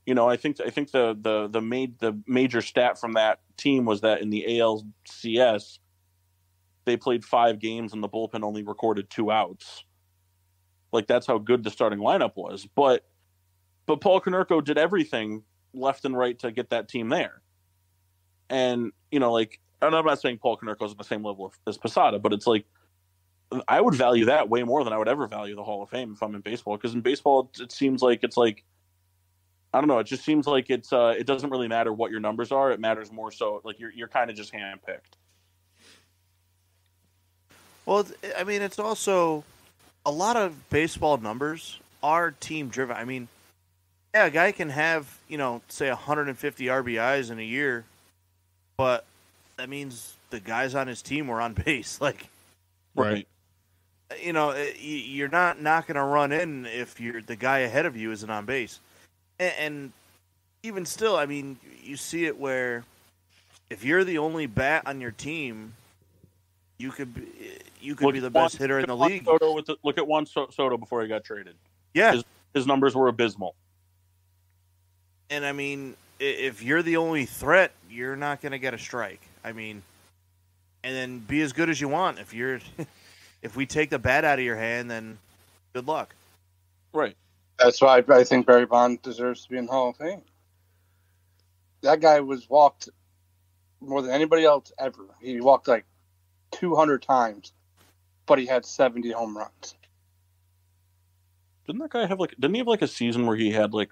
I think the major stat from that team was that in the ALCS, they played 5 games and the bullpen only recorded 2 outs. Like that's how good the starting lineup was. But Paul Konerko did everything left and right to get that team there. And and I'm not saying Paul Konerko is at the same level as Posada, but it's like I would value that way more than I would ever value the Hall of Fame if I'm in baseball. Because in baseball, it seems like it's like I don't know. It just seems like it doesn't really matter what your numbers are. It matters more so like you're kind of just handpicked. Well, I mean, it's also a lot of baseball numbers are team driven. I mean, yeah, a guy can have, say 150 RBIs in a year, but that means the guys on his team were on base. Like, right. You're not going to run in if the guy ahead of you isn't on base. And even still, I mean, you see it where if you're the only bat on your team, you could be the best hitter in the league. Look at Juan Soto before he got traded. Yeah, his numbers were abysmal. And I mean, if you're the only threat, you're not going to get a strike. I mean, and then be as good as you want. If we take the bat out of your hand, then good luck. Right. That's why I think Barry Bonds deserves to be in the Hall of Fame. That guy was walked more than anybody else ever. He walked like 200 times, but he had 70 home runs. Didn't he have like a season where he had like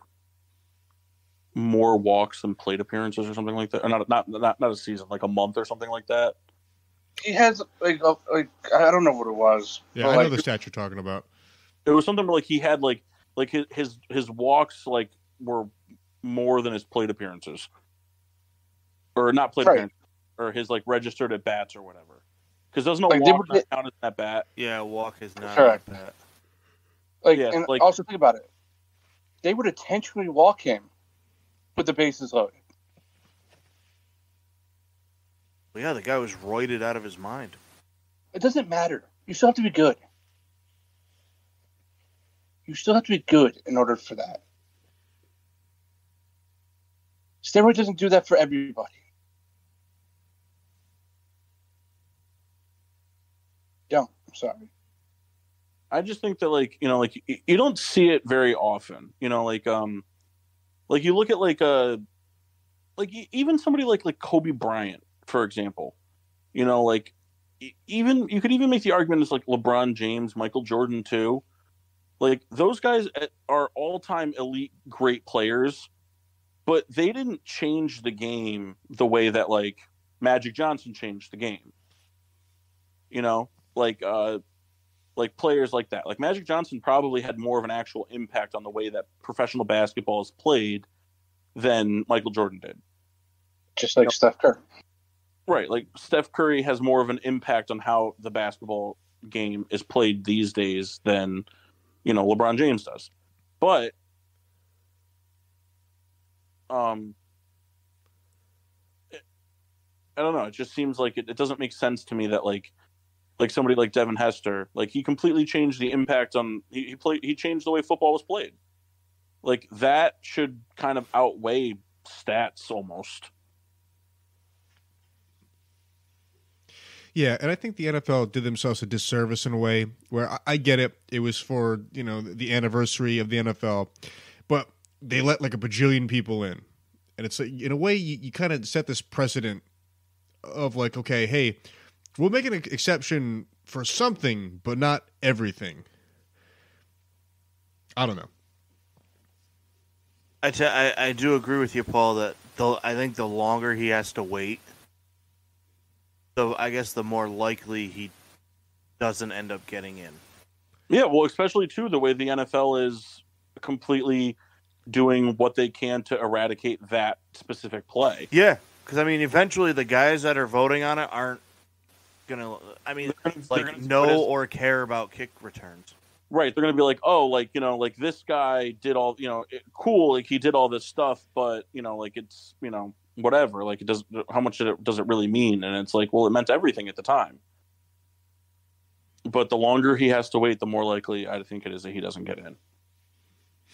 more walks than plate appearances or something like that? Or not a season, like a month or something like that. He has like I don't know what it was. Yeah, I know the stat you're talking about. It was something where like he had like his walks like were more than his plate appearances, or not plate appearances, or his like registered at bats or whatever. Because doesn't a walk not count as an at bat? Yeah, a walk is not correct. An at bat. Also think about it. They would intentionally walk him with the bases loaded. Well, yeah, the guy was roided out of his mind. It doesn't matter. You still have to be good. You still have to be good in order for that. Steroid doesn't do that for everybody. Don't. I'm sorry. I just think that like you don't see it very often. Like you look at like even somebody like Kobe Bryant, for example. Like even you could even make the argument as like LeBron James, Michael Jordan too. Like those guys are all-time elite great players, but they didn't change the game the way that like Magic Johnson changed the game. Like players like that. Like Magic Johnson probably had more of an actual impact on the way that professional basketball is played than Michael Jordan did. Just like Steph Curry. Right. Like Steph Curry has more of an impact on how the basketball game is played these days than, LeBron James does. But I don't know. It just seems like it doesn't make sense to me that like somebody like Devin Hester, like he completely changed the impact on he changed the way football was played. Like that should kind of outweigh stats almost. Yeah, and I think the NFL did themselves a disservice in a way where I get it. It was for, the anniversary of the NFL, but they let like a bajillion people in. And it's like, in a way, you kind of set this precedent of like, okay, hey, we'll make an exception for something, but not everything. I don't know. I do agree with you, Paul, that I think the longer he has to wait, I guess the more likely he doesn't end up getting in. Yeah, well, especially, too, the way the NFL is completely doing what they can to eradicate that specific play. Yeah, because, I mean, eventually the guys that are voting on it aren't going to, know or care about kick returns. Right, they're going to be like, oh, like, this guy did all, cool, like, he did all this stuff, but, like, it's, whatever, like, it does. How much does it really mean? And it's like, well, it meant everything at the time. But the longer he has to wait, the more likely I think it is that he doesn't get in.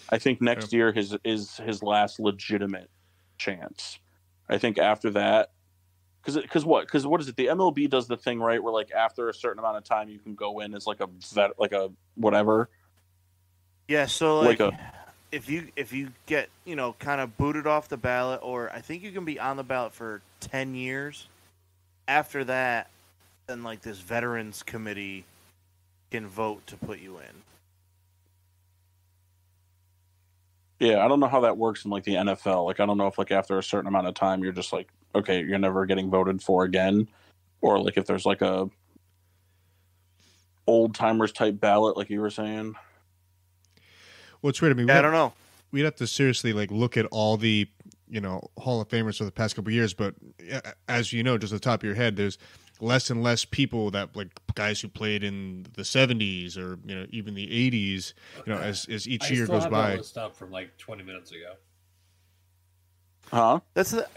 I think next year is his last legitimate chance. I think after that, because what is it? The MLB does the thing, right, where like after a certain amount of time you can go in as like a vet, like a whatever. Yeah, so like if you get, kind of booted off the ballot, or I think you can be on the ballot for 10 years. After that, then like this veterans committee can vote to put you in. Yeah, I don't know how that works in like the NFL. Like I don't know if like after a certain amount of time you're just like, okay, you're never getting voted for again, or like if there's like a old timers type ballot, like you were saying. Well, it's weird. I mean, I don't know. We'd have to seriously like look at all the Hall of Famers for the past couple of years. But as you know, just at the top of your head, there's less and less people that like guys who played in the 70s or even the 80s. As each year goes by. List up from like 20 minutes ago. Huh?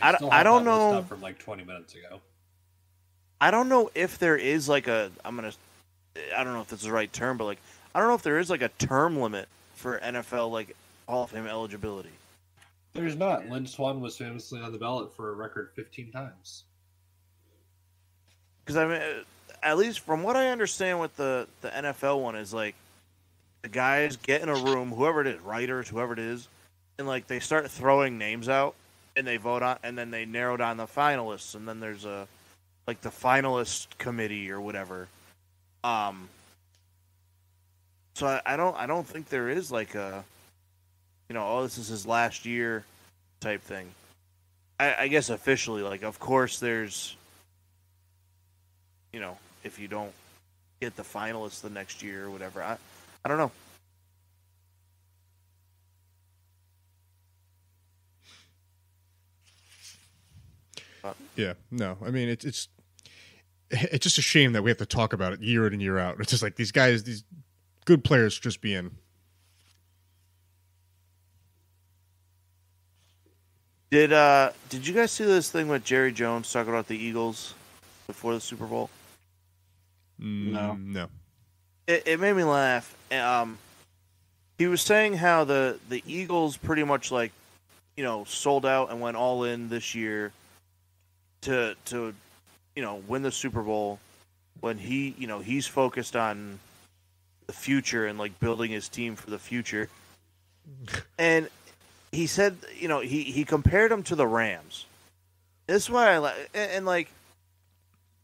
I don't know. From like 20 minutes ago. I don't know if there is like a. I don't know if that's the right term, but like I don't know if there is like a term limit for NFL like Hall of Fame eligibility. There's not. Lynn Swann was famously on the ballot for a record 15 times. Because I mean, at least from what I understand with the NFL one is like the guys get in a room, whoever it is, writers, whoever it is, and like they start throwing names out and they vote on, and then they narrow down the finalists, and then there's a like the finalist committee or whatever. So I don't think there is like a, oh, this is his last year type thing. I guess officially, like, of course there's, if you don't get the finalists the next year or whatever. I don't know. Yeah, no. I mean, it's just a shame that we have to talk about it year in and year out. It's just like these guys, these good players, just be in. Did you guys see this thing with Jerry Jones talking about the Eagles before the Super Bowl? No. It made me laugh. He was saying how the Eagles pretty much like, sold out and went all in this year to win the Super Bowl when he's focused on the future and like building his team for the future. And he said, he compared them to the Rams. This is why I like, and like,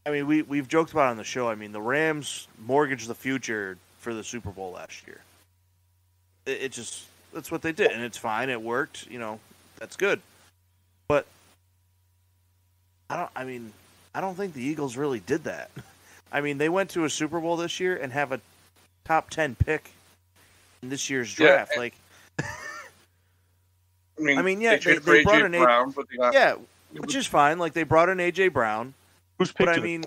I mean, we've joked about it on the show. I mean, the Rams mortgaged the future for the Super Bowl last year. It just, that's what they did, and it's fine. It worked. That's good. But I don't think the Eagles really did that. I mean, they went to a Super Bowl this year and have a top 10 pick in this year's draft. Yeah. Like, I mean, yeah, they brought AJ in Brown, but they got, yeah, which is fine. Like, they brought in AJ Brown, Who's picked but I it? mean,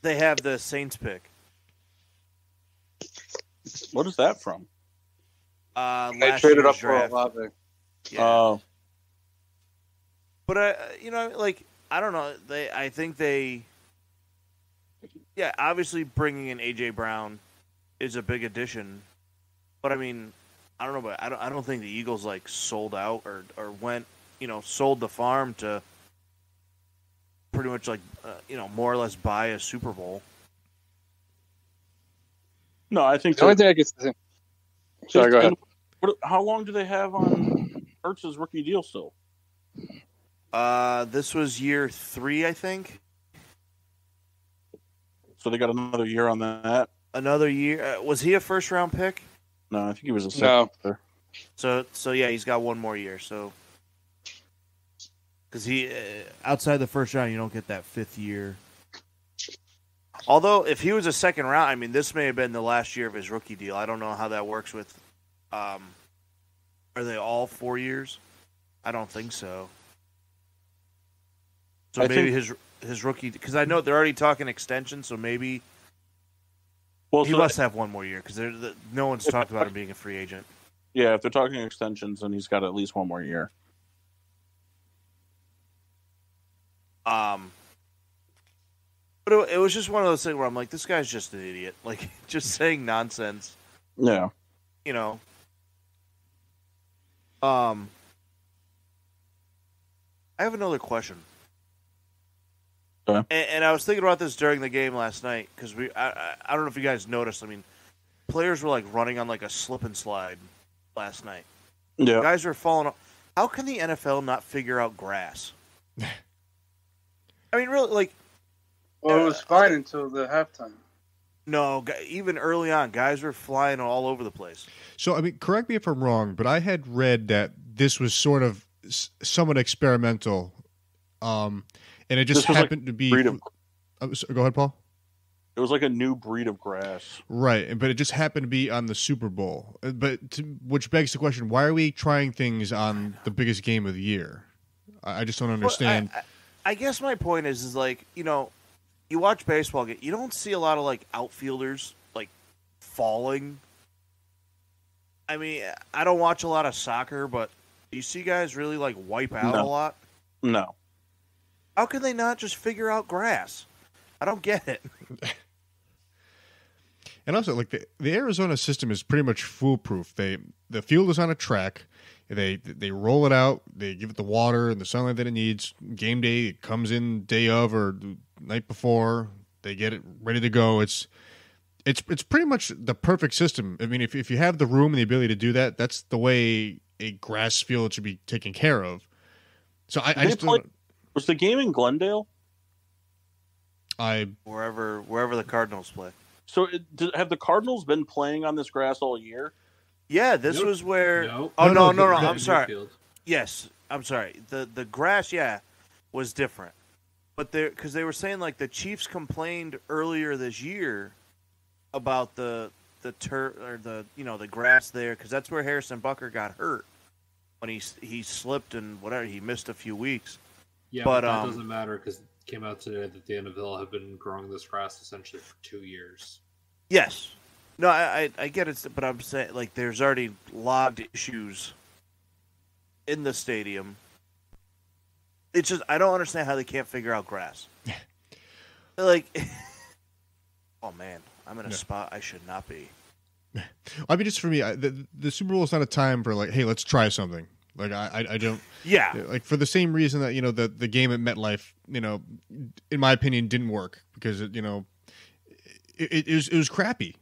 they have the Saints pick. What is that from? they Last traded year's up for draft. Olave. Yeah. But I don't know. I think obviously bringing in AJ Brown is a big addition. But I mean, I don't know, but I don't think the Eagles like sold out or went, sold the farm to pretty much like more or less buy a Super Bowl. No, I think The only thing I could think. Sorry, go ahead. How long do they have on Hurts' rookie deal still? This was year 3, I think. So they got another year on that. Another year. Was he a first round pick? No, I think he was a second. No. So yeah, he's got one more year. So because he outside the first round, you don't get that 5th year. Although if he was a second round, I mean, this may have been the last year of his rookie deal. I don't know how that works with. Are they all 4 years? I don't think so. So I maybe think, his rookie, because I know they're already talking extension, so maybe he must have one more year because no one's talked about him being a free agent. Yeah, if they're talking extensions, then he's got at least one more year. But it was just one of those things where I'm like, this guy's just an idiot, like just saying nonsense. Yeah. I have another question. Okay. And I was thinking about this during the game last night because I don't know if you guys noticed. I mean, players were like running on like a slip and slide last night. Yeah. Guys were falling off. How can the NFL not figure out grass? I mean, really, like. Well, it was fine until the halftime. No, even early on, guys were flying all over the place. So, I mean, correct me if I'm wrong, but I had read that this was sort of somewhat experimental, and it just happened to be. Go ahead, Paul. It was like a new breed of grass, right? But it just happened to be on the Super Bowl. Which begs the question: why are we trying things on the biggest game of the year? I just don't understand. Well, I guess my point is like you watch baseball, you don't see a lot of like outfielders like falling. I mean, I don't watch a lot of soccer, but do you see guys really like wipe out a lot? No. How can they not just figure out grass? I don't get it. And also, like the Arizona system is pretty much foolproof. The field is on a track. They roll it out. They give it the water and the sunlight that it needs. Game day, it comes in day of or the night before. They get it ready to go. It's pretty much the perfect system. I mean, if you have the room and the ability to do that, that's the way a grass field should be taken care of. So I just don't. Was the game in Glendale? Wherever the Cardinals play. So have the Cardinals been playing on this grass all year? Yeah, this was where. No. Oh no! The I'm sorry. field. Yes, I'm sorry. The grass, was different, but because they were saying like the Chiefs complained earlier this year about the turf or the grass there because that's where Harrison Butker got hurt when he slipped and whatever he missed a few weeks. Yeah, but that doesn't matter because it came out today that the NFL have been growing this grass essentially for 2 years. Yes. No, I get it, but I'm saying like there's already logged issues in the stadium. It's just I don't understand how they can't figure out grass. Like, oh man, I'm in a spot I should not be. I mean, just for me, the Super Bowl is not a time for like, hey, let's try something. Like I don't. Yeah. Like for the same reason that the game at MetLife, in my opinion, didn't work because it was crappy.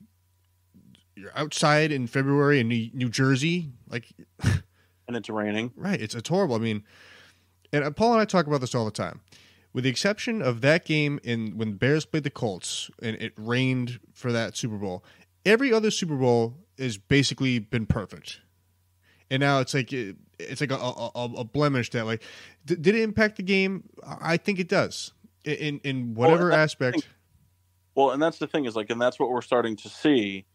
You're outside in February in New Jersey, like, and it's raining. Right, it's horrible. I mean, and Paul and I talk about this all the time. With the exception of that game when the Bears played the Colts and it rained for that Super Bowl, every other Super Bowl has basically been perfect. And now it's like a blemish that like did it impact the game? I think it does in whatever aspect. Well, and that's the thing is like, and that's what we're starting to see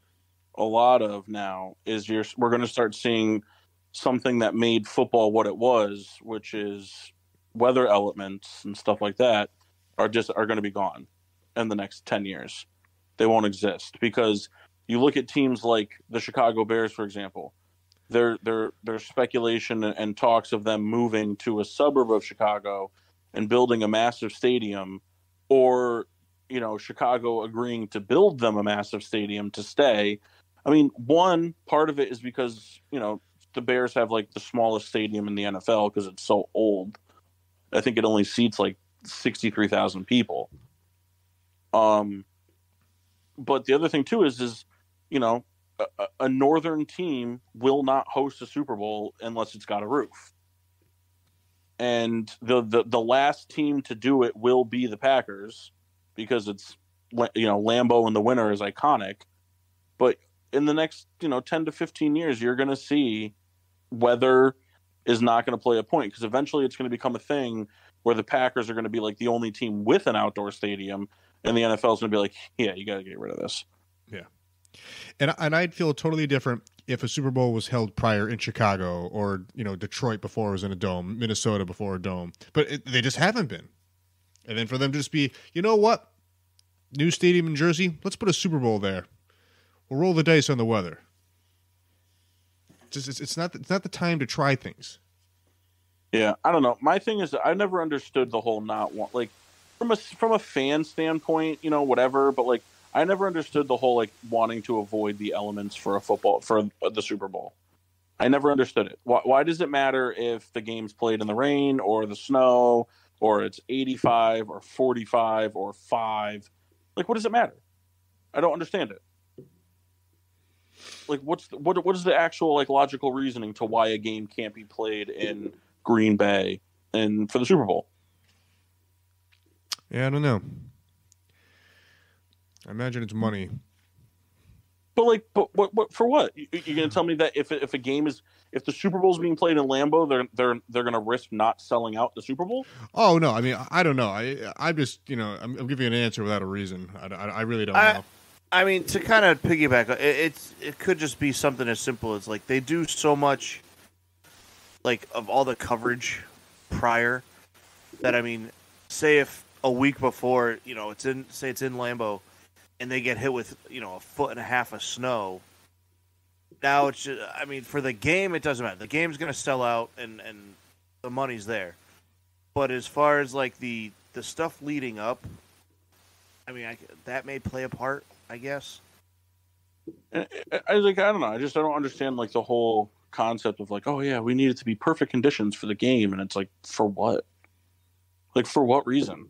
a lot of now is we're going to start seeing something that made football what it was, which is weather elements and stuff like that are going to be gone in the next 10 years. They won't exist because you look at teams like the Chicago Bears, for example. There's speculation and talks of them moving to a suburb of Chicago and building a massive stadium, or Chicago agreeing to build them a massive stadium to stay. I mean, one part of it is because the Bears have like the smallest stadium in the NFL because it's so old. I think it only seats like 63,000 people. But the other thing too is a northern team will not host a Super Bowl unless it's got a roof. And the last team to do it will be the Packers because it's Lambeau in the winter is iconic. But in the next 10 to 15 years, you're going to see weather is not going to play a point because eventually it's going to become a thing where the Packers are going to be like the only team with an outdoor stadium, and the NFL is going to be like, yeah, you got to get rid of this. Yeah. And I'd feel totally different if a Super Bowl was held prior in Chicago or, Detroit before it was in a dome, Minnesota before a dome. But they just haven't been. And then for them to just be, you know what? New stadium in Jersey, let's put a Super Bowl there. We'll roll the dice on the weather. It's not the time to try things. Yeah, I don't know. My thing is I never understood the whole from a fan standpoint, whatever, but like I never understood the whole like wanting to avoid the elements for the Super Bowl. I never understood it. Why does it matter if the game's played in the rain or the snow or it's 85 or 45 or 5? Like, what does it matter? I don't understand it. Like, what is the actual like logical reasoning to why a game can't be played in Green Bay and for the Super Bowl? Yeah, I don't know. I imagine it's money. But what for what? You're going to tell me that if the Super Bowl is being played in Lambeau, they're going to risk not selling out the Super Bowl? Oh no, I mean I don't know. I'm just I'm giving you an answer without a reason. I really don't know. I mean, to kind of piggyback, it could just be something as simple as like they do so much, like of all the coverage prior, that I mean, say if a week before it's in Lambeau, and they get hit with a foot and a half of snow. Now it's just, I mean, for the game it doesn't matter. The game's going to sell out and the money's there. But as far as like the stuff leading up, I mean, that may play a part, I guess. I don't know. I don't understand like the whole concept of like, oh yeah, we need it to be perfect conditions for the game, and it's like, for what? Like, for what reason?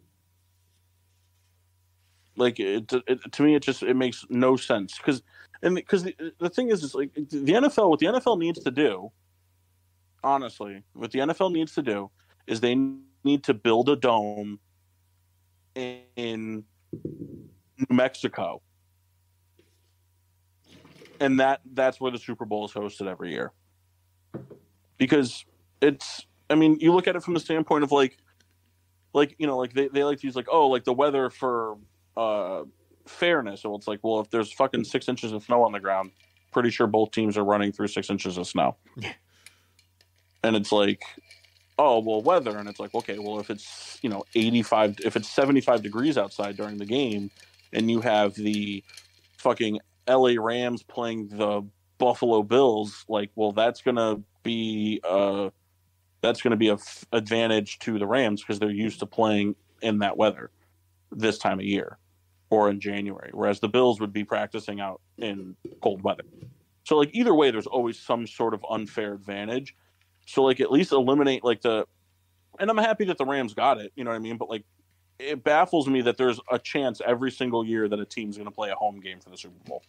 Like, to me, it makes no sense because the thing is like the NFL. What the NFL needs to do, honestly, what the NFL needs to do is they need to build a dome in New Mexico. And that's where the Super Bowl is hosted every year. Because you look at it from the standpoint of like they like to use like, oh, like the weather for fairness. So it's like, well, if there's fucking 6 inches of snow on the ground, pretty sure both teams are running through 6 inches of snow. And it's like, oh, well, weather. And it's like, okay, well, if it's, 85, if it's 75 degrees outside during the game and you have the fucking LA Rams playing the Buffalo Bills, like, well, that's gonna be a advantage to the Rams because they're used to playing in that weather this time of year or in January, whereas the Bills would be practicing out in cold weather. So like either way, there's always some sort of unfair advantage. So like at least eliminate like and I'm happy that the Rams got it, you know what I mean? But like it baffles me that there's a chance every single year that a team's going to play a home game for the Super Bowl.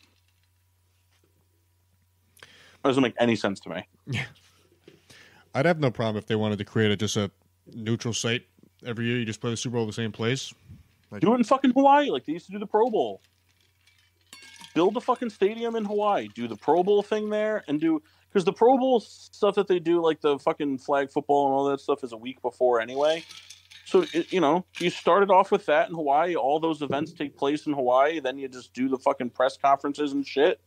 That doesn't make any sense to me. Yeah. I'd have no problem if they wanted to create just a neutral site every year. You just play the Super Bowl in the same place. Like, do it in fucking Hawaii like they used to do the Pro Bowl. Build a fucking stadium in Hawaii. Do the Pro Bowl thing there and because the Pro Bowl stuff that they do, like the fucking flag football and all that stuff, is a week before anyway. So, you started off with that in Hawaii. All those events take place in Hawaii. Then you just do the fucking press conferences and shit.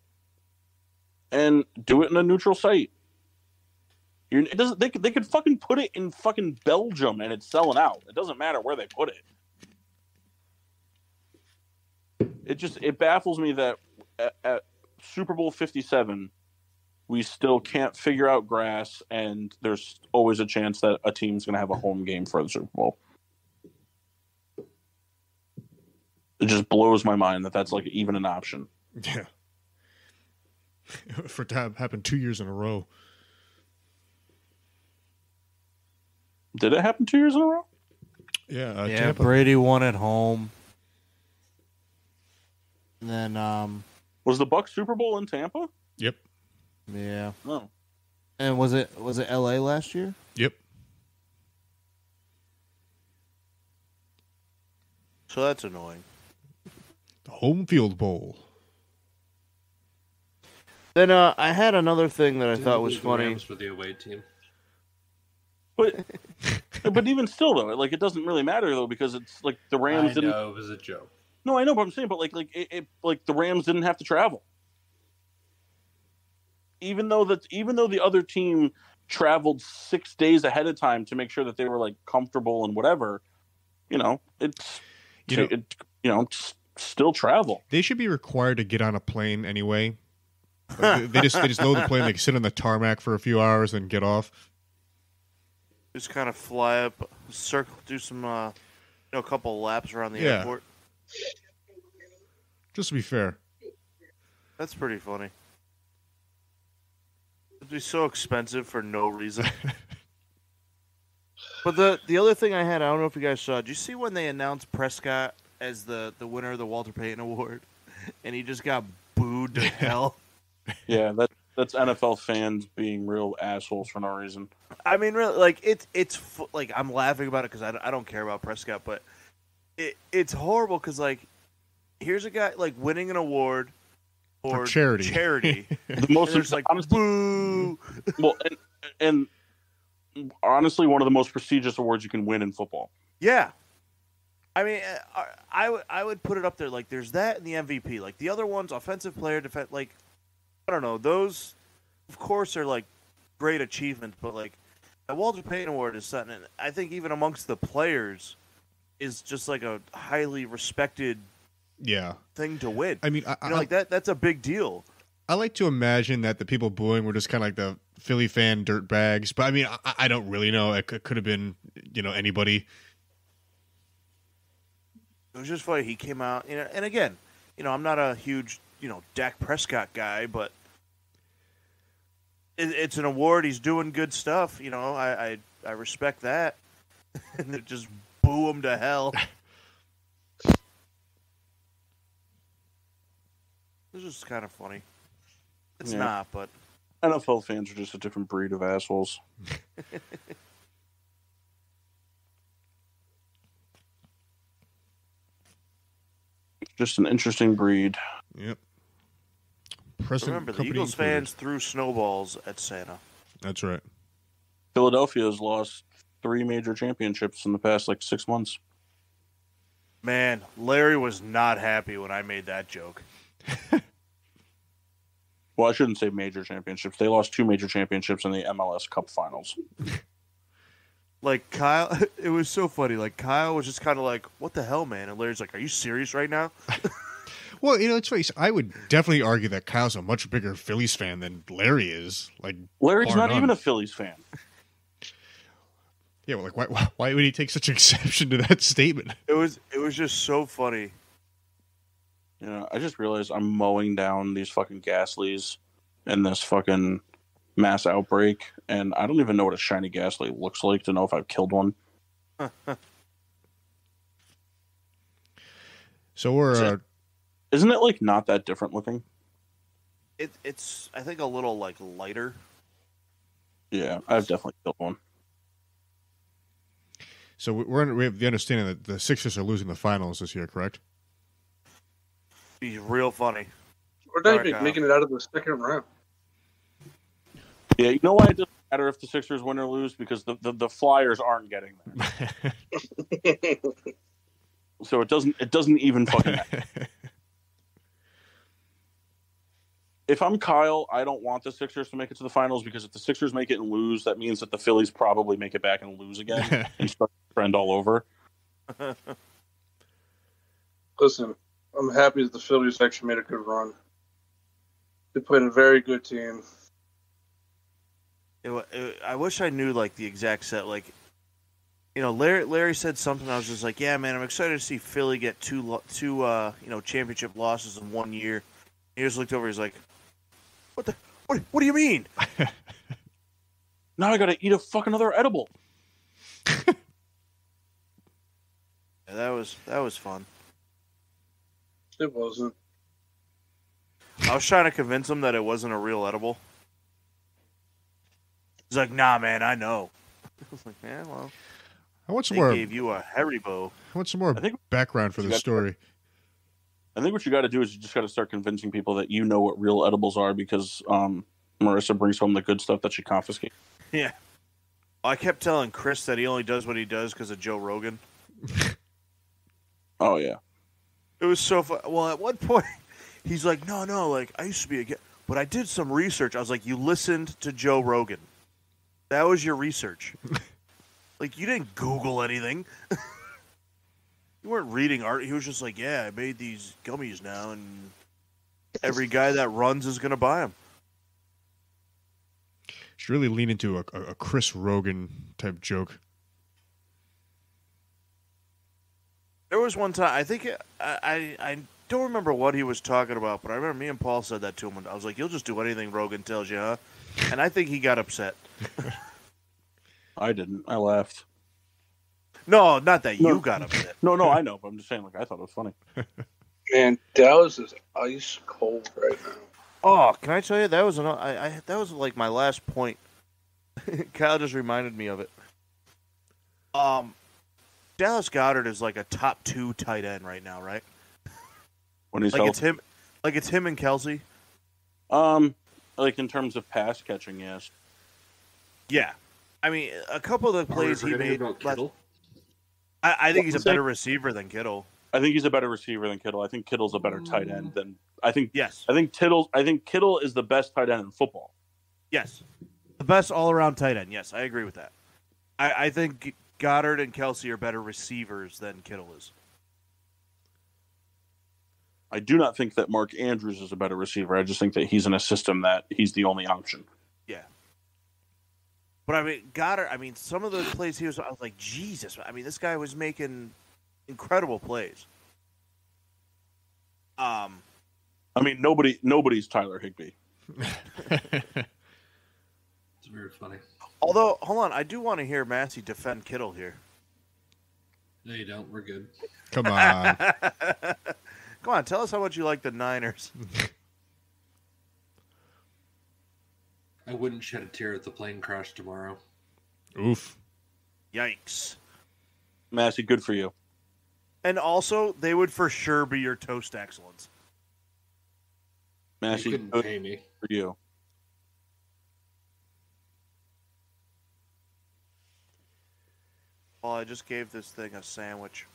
And do it in a neutral site. They could fucking put it in fucking Belgium and it's selling out. It doesn't matter where they put it. It baffles me that at Super Bowl 57, we still can't figure out grass, and there's always a chance that a team's going to have a home game for the Super Bowl. It just blows my mind that that's like even an option. Yeah. For it to happen 2 years in a row. Did it happen 2 years in a row? Yeah. Yeah, Tampa. Brady won at home. And then, was the Bucs Super Bowl in Tampa? Yep. Yeah. Oh. And was it LA last year? Yep. So that's annoying. The home field bowl. Then I had another thing that I thought was funny. Rams for the away team. But even still though, like it doesn't really matter though because it's like the Rams didn't. No, it was a joke. No, I know, but I'm saying, but like the Rams didn't have to travel. Even though the other team traveled 6 days ahead of time to make sure that they were like comfortable and whatever, it's still travel. They should be required to get on a plane anyway. Like, they just load the plane, they can sit on the tarmac for a few hours and get off. Just kind of fly up, circle, do some, a couple of laps around the airport. Just to be fair. That's pretty funny. It'd be so expensive for no reason. But the other thing I had, I don't know if you guys saw, did you see when they announced Prescott as the winner of the Walter Payton Award? And he just got booed to hell. Yeah, that's NFL fans being real assholes for no reason. I mean, really, like it's like I'm laughing about it because I don't care about Prescott, but it's horrible because like here's a guy like winning an award for charity. The most like boo. Well, and honestly, one of the most prestigious awards you can win in football. Yeah, I mean, I would put it up there. Like there's that and the MVP. Like the other ones, offensive player, defense. Like I don't know, those of course are like great achievements, but like the Walter Payton Award is something. And I think even amongst the players is just like a highly respected thing to win. I mean, like that's a big deal. I like to imagine that the people booing were just kind of like the Philly fan dirt bags, but I mean, I don't really know. It could have been, anybody. It was just funny. He came out, and again, I'm not a huge, Dak Prescott guy, but it's an award. He's doing good stuff. I respect that. And they just boo him to hell. This is kind of funny. It's not, but NFL fans are just a different breed of assholes. Just an interesting breed. Yep. Remember, the Eagles fans threw snowballs at Santa. That's right. Philadelphia has lost 3 major championships in the past 6 months. Man, Larry was not happy when I made that joke. Well, I shouldn't say major championships. They lost 2 major championships in the MLS Cup Finals. Kyle, it was so funny. Kyle was just kind of like, "What the hell, man?" And Larry's like, "Are you serious right now?" Well, it's funny. I would definitely argue that Kyle's a much bigger Phillies fan than Larry is. Larry's not even a Phillies fan. Yeah, well, why would he take such exception to that statement? It was just so funny. I just realized I'm mowing down these fucking Gasleys in this fucking mass outbreak, and I don't even know what a shiny Ghastly looks like to know if I've killed one. So we're... Isn't it, not that different looking? It's, I think, a little, lighter. Yeah, I've definitely killed one. So we have the understanding that the Sixers are losing the finals this year, correct? Be real funny. We're not even making it out of the second round. Yeah, you know why it doesn't matter if the Sixers win or lose? Because the Flyers aren't getting there. So it doesn't even fucking matter. If I'm Kyle, I don't want the Sixers to make it to the finals, because if the Sixers make it and lose, that means that the Phillies probably make it back and lose again and start the trend all over. Listen, I'm happy that the Phillies actually made a good run. They played a very good team. I wish I knew the exact set. Larry said something. I was just like, yeah, man, I'm excited to see Philly get two championship losses in 1 year. He just looked over. He's like, what do you mean? Now I got to eat a fucking other edible. Yeah, that was fun. It wasn't. I was trying to convince him that it wasn't a real edible. He's like, nah, man, I know. I was like, yeah, well, I want some they more. gave you a Haribo. I want some more background for the story. I think what you got to do is you just got to start convincing people that you know what real edibles are, because Marissa brings home the good stuff that she confiscates. Yeah. I kept telling Chris that he only does what he does because of Joe Rogan. Oh, yeah. It was so fun. Well, at one point, he's like, no, I used to be but I did some research. I was like, you listened to Joe Rogan. That was your research. You didn't Google anything. You weren't reading art. He was just like, yeah, I made these gummies now, and every guy that runs is going to buy them. Should really lean into a Chris Rogan type joke. There was one time, I think, I don't remember what he was talking about, but I remember me and Paul said that to him. And I was like, you'll just do anything Rogan tells you, huh? And I think he got upset. I didn't. I laughed. No, not that you got upset. No, I know, but I'm just saying, I thought it was funny. Man, Dallas is ice cold right now. Oh, can I tell you, that was that was my last point. Kyle just reminded me of it. Dallas Goedert is a top 2 tight end right now, right? When he's healthy. It's him and Kelsey. In terms of pass catching, yes. Yeah, I mean, a couple of the plays he made. I think he's a better receiver than Kittle. I think he's a better receiver than Kittle. I think Kittle's a better tight end than. Yes. I think Kittle is the best tight end in football. Yes, the best all-around tight end. Yes, I agree with that. I think Goddard and Kelsey are better receivers than Kittle is. I do not think that Mark Andrews is a better receiver. I just think that he's in a system that he's the only option. Yeah. But I mean, Goddard, some of the plays I was like, Jesus. I mean, this guy was making incredible plays. I mean, nobody's Tyler Higbee. It's very funny. Although, hold on, I do want to hear Massey defend Kittle here. No, you don't. We're good. Come on. Come on, tell us how much you like the Niners. I wouldn't shed a tear if the plane crashed tomorrow. Oof. Yikes. Massey, good for you. And also, they would for sure be your toast excellence. You Massey, couldn't good pay me. for you. Well, I just gave this thing a sandwich.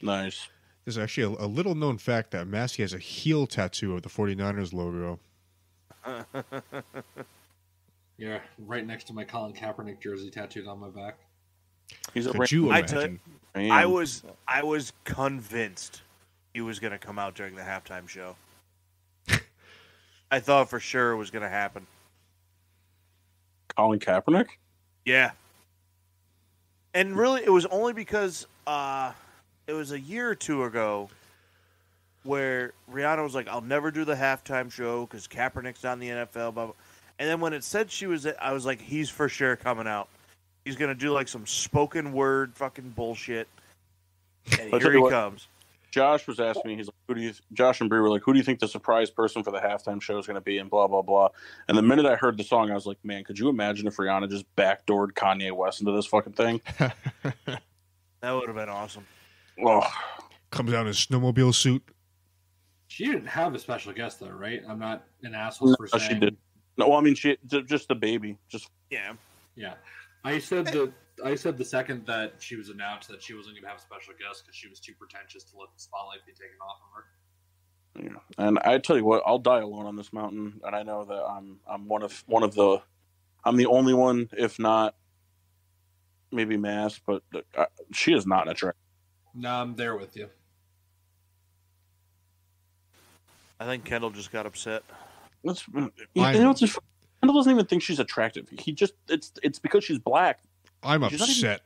Nice. There's actually a little known fact that Massey has a heel tattoo of the 49ers logo. Yeah, right next to my Colin Kaepernick jersey tattooed on my back. He's a Could you I imagine? I was convinced he was going to come out during the halftime show. I thought for sure it was going to happen. Colin Kaepernick? Yeah. And really, it was only because it was a year or two ago where Rihanna was like, I'll never do the halftime show because Kaepernick's not in the NFL, blah, blah. And then when it said she was, I was like, he's for sure coming out. He's going to do like some spoken word fucking bullshit. And here he comes. Josh was asking me, he's like, Josh and Bree were like, who do you think the surprise person for the halftime show is going to be? And blah, blah, blah. And the minute I heard the song, I was like, man, could you imagine if Rihanna just backdoored Kanye West into this fucking thing? That would have been awesome. Oh. Comes out in a snowmobile suit. She didn't have a special guest, though, right? I'm not an asshole for saying. She did. No, well, I mean, she just the baby. Just Yeah. Yeah. I said the second that she was announced that she wasn't going to have a special guest because she was too pretentious to let the spotlight be taken off of her. Yeah. And I tell you what, I'll die alone on this mountain, and I know that I'm one of the I'm the only one, if not maybe Mass, but she is not attractive. No, I'm there with you. I think Kendall just got upset. Kendall doesn't even think she's attractive. He just it's because she's black. I'm upset.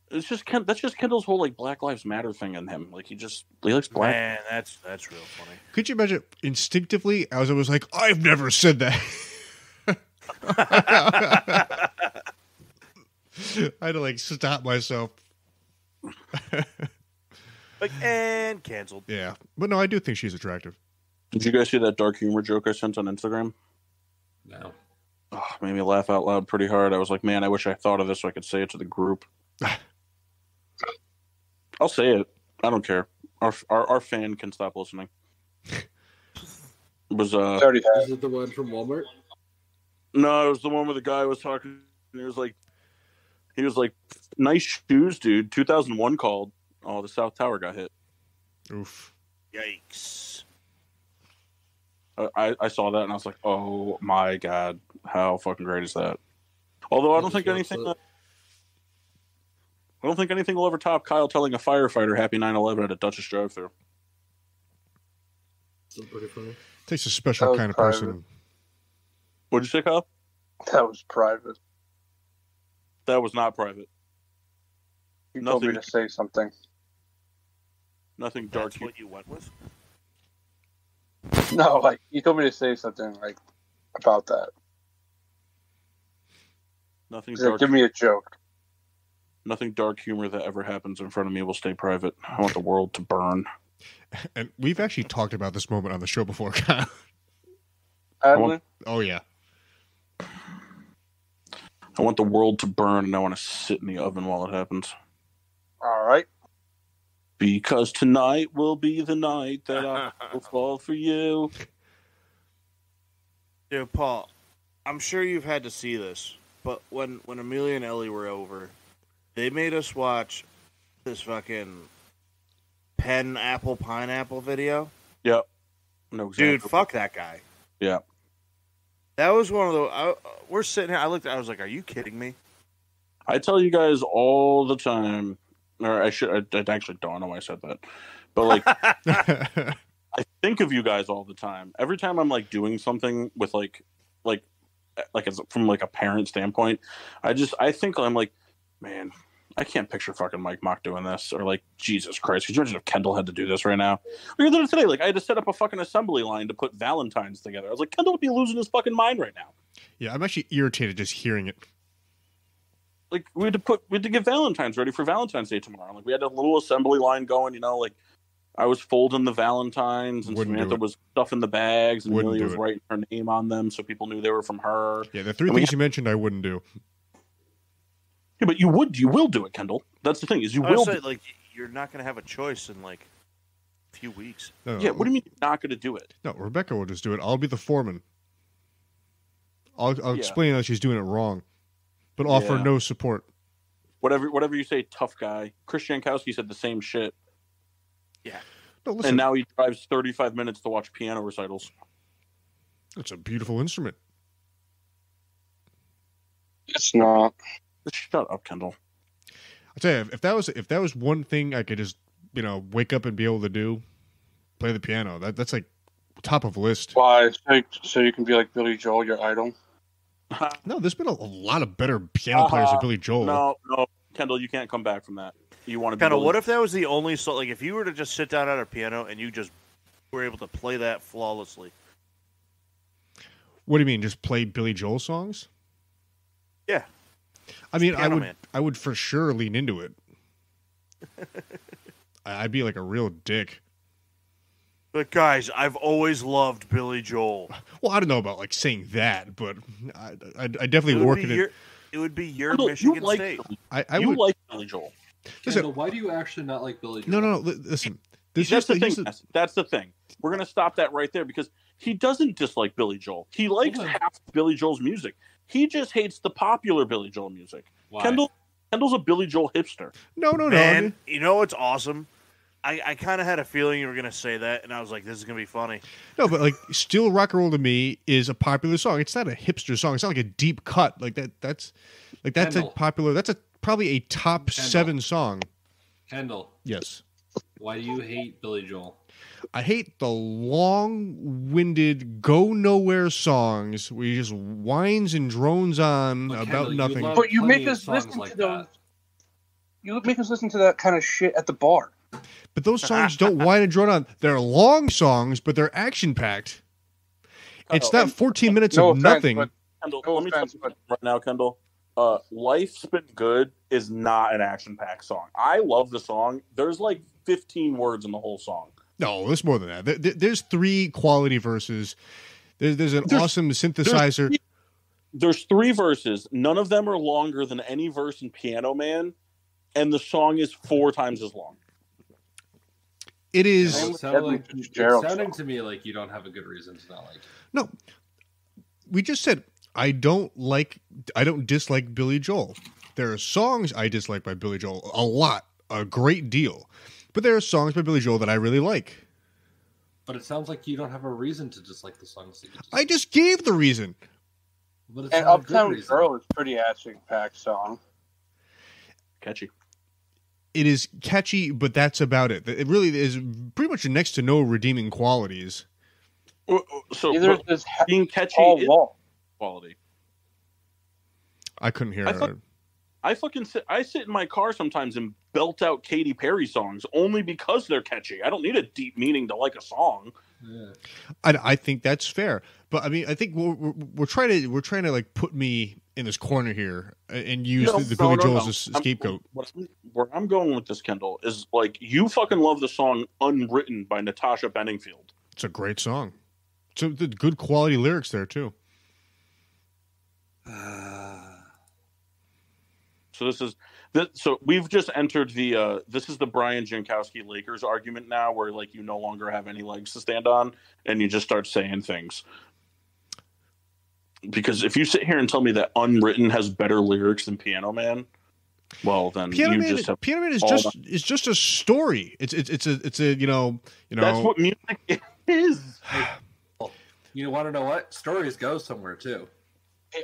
It's just that's just Kendall's whole like Black Lives Matter thing in him. Like he likes black. Man, that's real funny. Could you imagine instinctively as I was like, I've never said that. I had to like stop myself. Like, and canceled. Yeah. But no, I do think she's attractive. Did you guys see that dark humor joke I sent on Instagram? No. Oh, made me laugh out loud pretty hard. I was like, man, I wish I thought of this so I could say it to the group. I'll say it. I don't care. Our fan can stop listening. It was Is it the one from Walmart? No, it was the one where the guy was talking. He was like, nice shoes, dude. 2001 called. Oh, the South Tower got hit. Oof. Yikes. I saw that and I was like, oh my god, how fucking great is that? Although I don't think anything will ever top Kyle telling a firefighter Happy 9/11 at a Dutchess drive-thru. That's pretty funny. Takes a special kind of person. What'd you say, Kyle? That was private. That was not private. He told me to say something. Nothing dark. That's what you went with? No, like he told me to say something like about that. Nothing He's dark. like, give me a joke. Nothing dark humor that ever happens in front of me will stay private. I want the world to burn. And we've actually talked about this moment on the show before, Kyle. Oh, yeah. I want the world to burn, and I want to sit in the oven while it happens. All right. Because tonight will be the night that I will fall for you. Dude, Paul, I'm sure you've had to see this, but when Amelia and Ellie were over, they made us watch this fucking apple pineapple video. Yep. No, exactly. Dude, fuck that guy. Yeah. That was one of the. We're sitting here. I was like, "Are you kidding me?" I tell you guys all the time, or I actually don't know why I said that, but like, I think of you guys all the time. Every time I'm like doing something with like as, from like a parent standpoint, I think I'm like, man, I can't picture fucking Mike Mock doing this, or like Jesus Christ. Could you imagine if Kendall had to do this right now? Look at today. Like I had to set up a fucking assembly line to put Valentine's together. I was like, Kendall would be losing his fucking mind right now. Yeah, I'm actually irritated just hearing it. Like we had to get Valentine's ready for Valentine's Day tomorrow. Like we had a little assembly line going. You know, like I was folding the Valentines, and Samantha was stuffing the bags, and Amelia was writing her name on them so people knew they were from her. Yeah, the three things you mentioned, I wouldn't do. Yeah, but you will do it, Kendall. That's the thing is you will. Say, like you're not going to have a choice in like a few weeks. No, yeah, what do you mean you're not going to do it? No, Rebecca will just do it. I'll be the foreman. I'll explain how she's doing it wrong, but offer no support. Whatever you say, tough guy. Chris Jankowski said the same shit. Yeah. No, listen. And now he drives 35 minutes to watch piano recitals. It's a beautiful instrument. It's not. Shut up, Kendall. I tell you, if that was one thing I could just wake up and be able to do, play the piano. That's like top of list. Why? So you can be like Billy Joel, your idol? No, there's been a lot of better piano players than Billy Joel. No, Kendall, you can't come back from that. You want to be Kendall, what if that was the only song? Like, if you were to just sit down at a piano and you just were able to play that flawlessly. What do you mean? Just play Billy Joel songs? Yeah. I mean, I would for sure lean into it. I'd be like a real dick. But guys, I've always loved Billy Joel. Well, I don't know about like saying that, but I definitely work it. It would be your Michigan State. I would like Billy Joel. Kendall, why do you actually not like Billy Joel? No. Listen, that's the thing. That's the thing. We're gonna stop that right there because he doesn't dislike Billy Joel. He likes half Billy Joel's music. He just hates the popular Billy Joel music. Why? Kendall's a Billy Joel hipster. No. Man, you know what's awesome? I kind of had a feeling you were going to say that, and I was like, this is going to be funny. No, but like, Still Rock and Roll to me is a popular song. It's not a hipster song. It's not like a deep cut. Like that's Kendall. a popular. That's probably a top 7 song. Kendall. Yes. Why do you hate Billy Joel? I hate the long-winded, go-nowhere songs where he just whines and drones on about Kendall, nothing. But you make us listen to those. You make us listen to that kind of shit at the bar. But those songs don't whine and drone on. They're long songs, but they're action-packed. It's not 14 minutes of nothing. Kendall, let me tell you right now, Kendall. Life's Been Good is not an action-packed song. I love the song. There's like 15 words in the whole song. No, there's more than that. There's 3 quality verses. There's awesome synthesizer. There's 3 verses. None of them are longer than any verse in Piano Man, and the song is 4 times as long. It is. It's sounding to me like you don't have a good reason to not like it. No, we just said I don't dislike Billy Joel. There are songs I dislike by Billy Joel a lot, a great deal. But there are songs by Billy Joel that I really like. But it sounds like you don't have a reason to dislike the songs that you just... I just gave the reason. But it's and not Uptown Girl is pretty action-packed song. Catchy. It is catchy, but that's about it. It really is pretty much next to no redeeming qualities. So there's being catchy is quality. I couldn't hear her. I sit in my car sometimes and belt out Katy Perry songs only because they're catchy. I don't need a deep meaning to like a song. Yeah. I think that's fair, but I mean, I think we're trying to like put me in this corner here and use the Billy Joel as a scapegoat. Where I'm going with this, Kendall, is like you fucking love the song "Unwritten" by Natasha Bedingfield. It's a great song. So the good quality lyrics there too. So we've just entered the this is the Brian Jankowski Lakers argument now, where like you no longer have any legs to stand on, and you just start saying things. Because if you sit here and tell me that Unwritten has better lyrics than Piano Man, well then Piano Man is just a story. It's a you know that's what music is. You want to know what? Stories go somewhere too.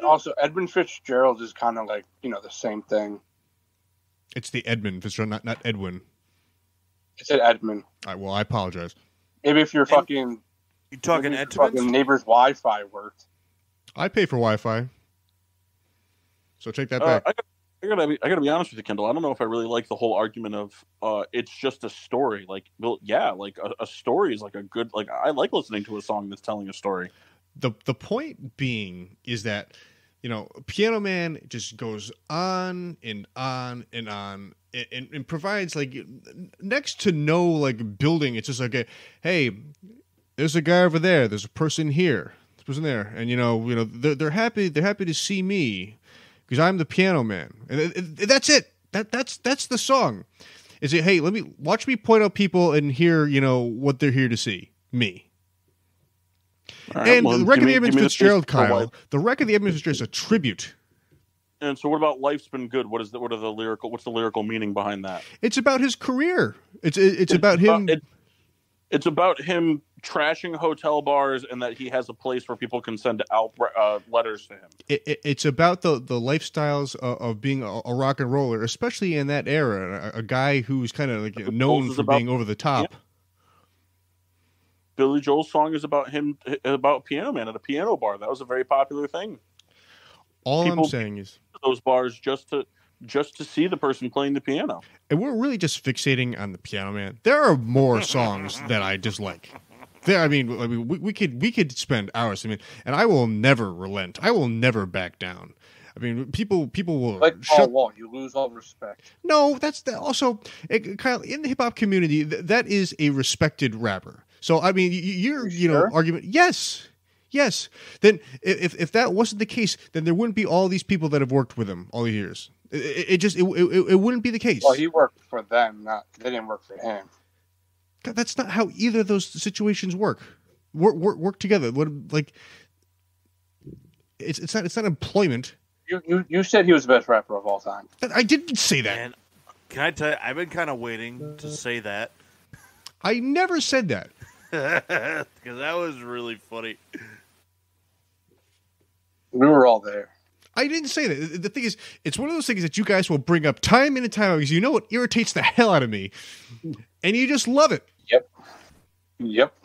Also, Edmund Fitzgerald is kind of like, the same thing. It's the Edmund Fitzgerald, not Edwin. I said Edmund. All right, well, I apologize. Maybe if you're fucking... You talking Edmonds? Fucking neighbor's Wi-Fi worked. I pay for Wi-Fi. So take that back. I I gotta be honest with you, Kendall. I don't know if I really like the whole argument of it's just a story. Like, well, yeah, like a story is like a good, like I like listening to a song that's telling a story. The point being is that, Piano Man just goes on and on and on and provides like next to no like building. It's just like, hey, there's a guy over there. There's a person here. There's a person there, and they're happy. They're happy to see me because I'm the Piano Man, and that's it. That's the song. Is it? Hey, watch me point out people and hear what they're here to see, me. Right, and the Wreck of the Edmund Fitzgerald, Kyle. The Wreck of the Edmund Fitzgerald is a tribute. And so, what about Life's Been Good? What's the lyrical meaning behind that? It's about his career. It's about him. It's about him trashing hotel bars and that he has a place where people can send out letters to him. It's about the lifestyles of being a rock and roller, especially in that era. A guy who's kind of like known for being over the top. Yeah. Billy Joel's song is about Piano Man at a piano bar. That was a very popular thing. All I'm saying is those bars just to see the person playing the piano. And we're really just fixating on the Piano Man. There are more songs that I dislike. We could spend hours. And I will never relent. I will never back down. People will like Paul Wall. You lose all respect. No, also Kyle, in the hip hop community. That is a respected rapper. So you're sure? argument. Yes. Then if that wasn't the case, then there wouldn't be all these people that have worked with him all the years. It wouldn't be the case. Well, he worked for them. They didn't work for him. God, that's not how either of those situations work. Work together. It's not employment. You said he was the best rapper of all time. I didn't say that. And can I tell you, I've been kind of waiting to say that. I never said that. Because that was really funny. We were all there. I didn't say that. The thing is, it's one of those things that you guys will bring up time in and time out because you know it irritates the hell out of me. And you just love it. Yep.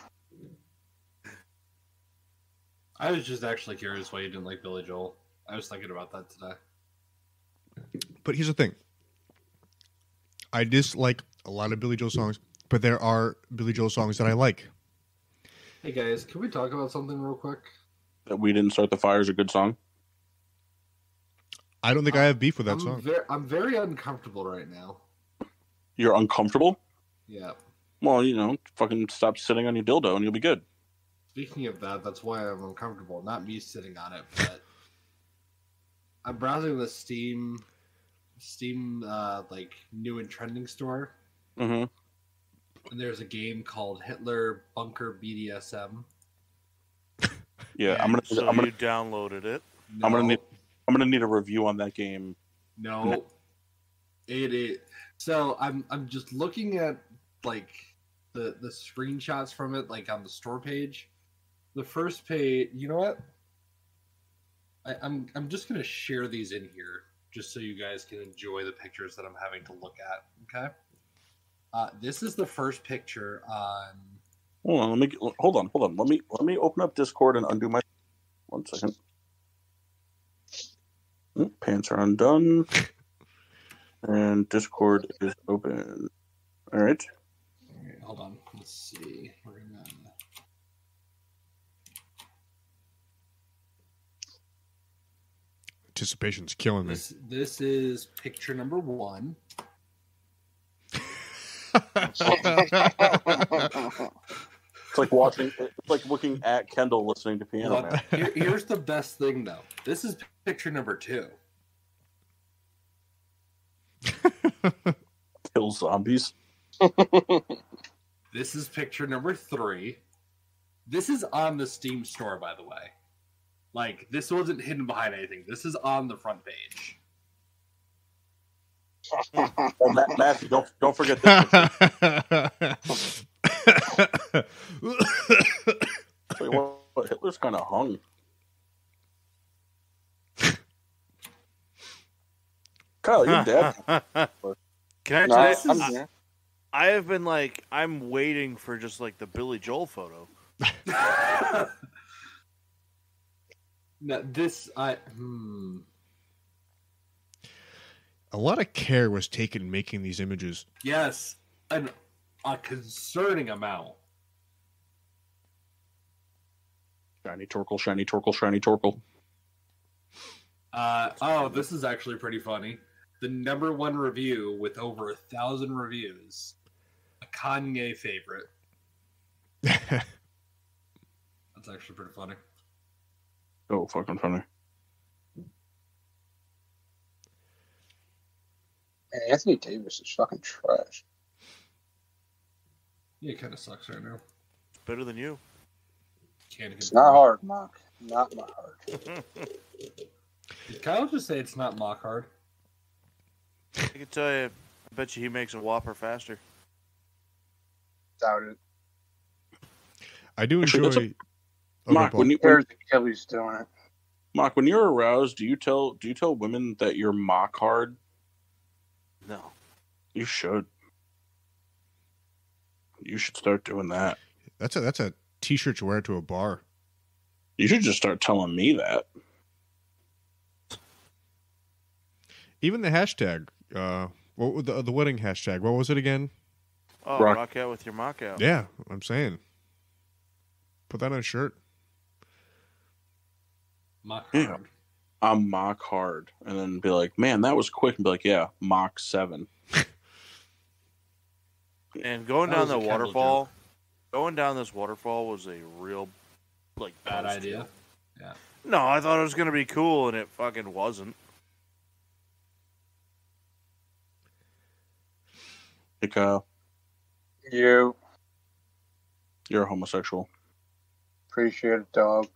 I was just actually curious why you didn't like Billy Joel. I was thinking about that today. But here's the thing. I dislike a lot of Billy Joel songs, but there are Billy Joel songs that I like. Hey guys, can we talk about something real quick? That We Didn't Start the Fire is a good song. I don't think I have beef with that song. I'm very uncomfortable right now. You're uncomfortable? Yeah. Well, fucking stop sitting on your dildo and you'll be good. Speaking of that, that's why I'm uncomfortable. Not me sitting on it, but I'm browsing the Steam like new and trending store. Mm-hmm. And there's a game called Hitler Bunker BDSM. Yeah, you downloaded it. No, I'm gonna need a review on that game. No, it is. So I'm just looking at like the screenshots from it, like on the store page. The first page. You know what? I'm just gonna share these in here just so you guys can enjoy the pictures that I'm having to look at. Okay. This is the first picture on. Hold on. Let me open up Discord and undo my. 1 second. Pants are undone, and Discord is open. All right. Okay, hold on. Let's see. We're gonna. Anticipation's killing me. This is picture number 1. It's like looking at Kendall listening to Piano Man. Here's the best thing, though. This is picture number 2. Kill zombies. This is picture number 3. This is on the Steam store, by the way. Like, this wasn't hidden behind anything. This is on the front page. Matthew, don't forget this. Wait, what? Hitler's kind of hung. Kyle, you're dead. Can I tell you? I have been I'm waiting for just the Billy Joel photo. No, this A lot of care was taken making these images. Yes, a concerning amount. Shiny Torkoal, shiny Torkoal, shiny Torkoal. This is actually pretty funny. The #1 review with over 1,000 reviews. A Kanye favorite. That's actually pretty funny. Oh, fucking funny. Man, Anthony Davis is fucking trash. Yeah, it kind of sucks right now. Better than you. It's not hard, Mark. Not my hard. Did Kyle just say it's not mock hard? I can tell you, I bet you he makes a Whopper faster. Doubt it. I do enjoy. Mark, when Kelly's doing it. Mark, when you're aroused, do you tell women that you're mock hard? No. You should. You should start doing that. That's a t-shirt you wear to a bar. You should just start telling me that. Even the hashtag, what was the wedding hashtag? What was it again? Oh, rock out with your mock out. Yeah, I'm saying. Put that on a shirt. Mock hard. Yeah. I'm mock hard. And then be like, man, that was quick. And be like, yeah, mock 7. And going down the waterfall, going down this waterfall was a real, bad idea. Yeah. No, I thought it was going to be cool, and it fucking wasn't. Hey, Kyle. You're a homosexual. Appreciate it, dog.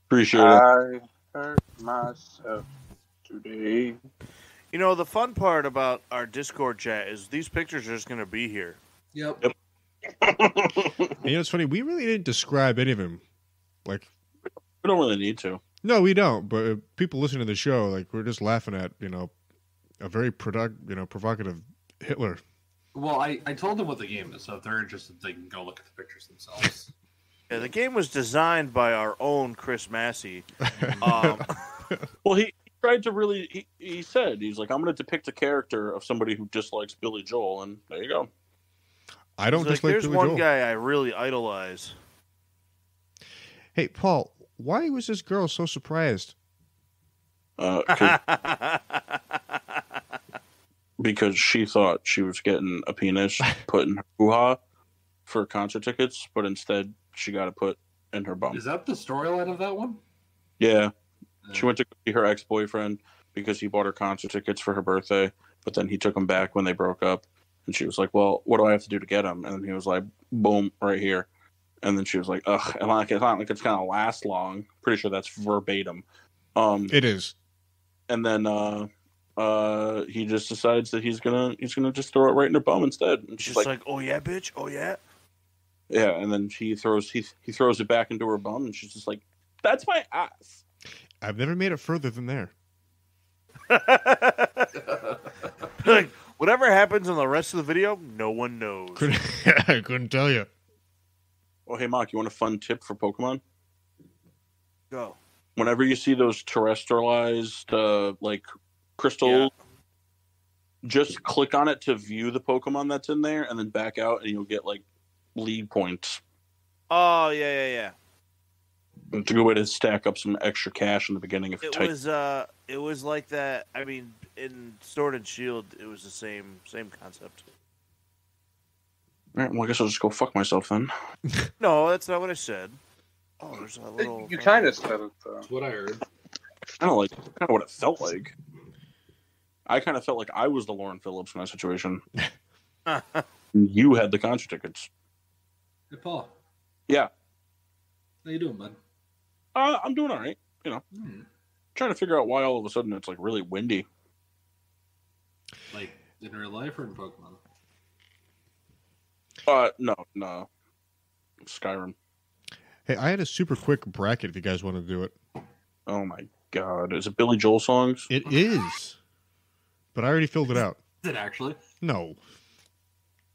Appreciate it. I hurt myself today. You know, the fun part about our Discord chat is these pictures are just going to be here. Yep. And it's funny, we really didn't describe any of them. We don't really need to. No, we don't. But people listening to the show, we're just laughing at, a very provocative Hitler. Well, I told them what the game is, so if they're interested, they can go look at the pictures themselves. Yeah, the game was designed by our own Chris Massey. Well, he tried to really. He said he's like, I'm going to depict a character of somebody who dislikes Billy Joel, and there you go. I don't dislike There's Billy one Joel. guy I really idolize. Hey, Paul, why was this girl so surprised? Because she thought she was getting a penis put in her hoo-ha for concert tickets, but instead she got it put in her bum. Is that the storyline of that one? Yeah. She went to see her ex-boyfriend because he bought her concert tickets for her birthday, but then he took them back when they broke up. And she was like, well, what do I have to do to get them? And then he was like, boom, right here. And then she was like, ugh, it's not like it's going to last long. Pretty sure that's verbatim. It is. And then he just decides that he's gonna just throw it right in her bum instead. And she's like, oh yeah, bitch, oh yeah. Yeah, and then he throws it back into her bum, and she's just like, that's my ass. I've never made it further than there. Whatever happens in the rest of the video, no one knows. I couldn't tell you. Oh, hey, Mark, you want a fun tip for Pokemon? Go. Whenever you see those terrestrialized, crystals, just click on it to view the Pokemon that's in there, and then back out, and you'll get, lead points. Oh, yeah. It's a good way to stack up some extra cash in the beginning. It was like that. I mean, in Sword and Shield, it was the same concept. All right, well, I guess I'll just go fuck myself then. No, that's not what I said. Oh, there's a little. You kind of said it though. That's what I heard. Kind of what it felt like. I kind of felt like I was the Lauren Phillips in that situation. You had the concert tickets. Hey, Paul. Yeah. How you doing, bud? I'm doing all right. Trying to figure out why all of a sudden it's really windy. Like in real life or in Pokemon? No. Skyrim. Hey, I had a super quick bracket if you guys want to do it. Oh my god. Is it Billy Joel songs? It is. But I already filled it out. Is it actually? No.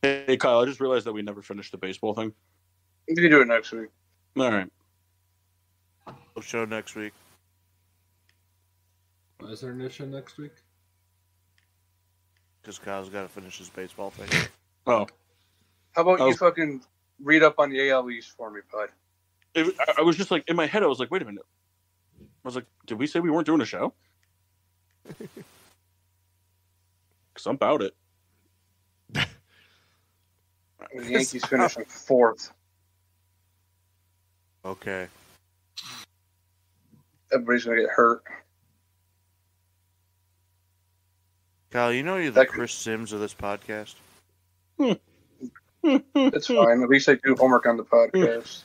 Hey, Kyle, I just realized that we never finished the baseball thing. You can do it next week. All right. Show next week. Why is there an issue next week? Because Kyle's got to finish his baseball thing. Oh, How about you fucking read up on the AL East for me, bud? I was just like, in my head, I was like, wait a minute. I was like, did we say we weren't doing a show? Because I'm about it. The Yankees finishing fourth. Okay. Everybody's gonna get hurt. Kyle, you know you're the Chris Sims of this podcast? It's fine. At least I do homework on the podcast.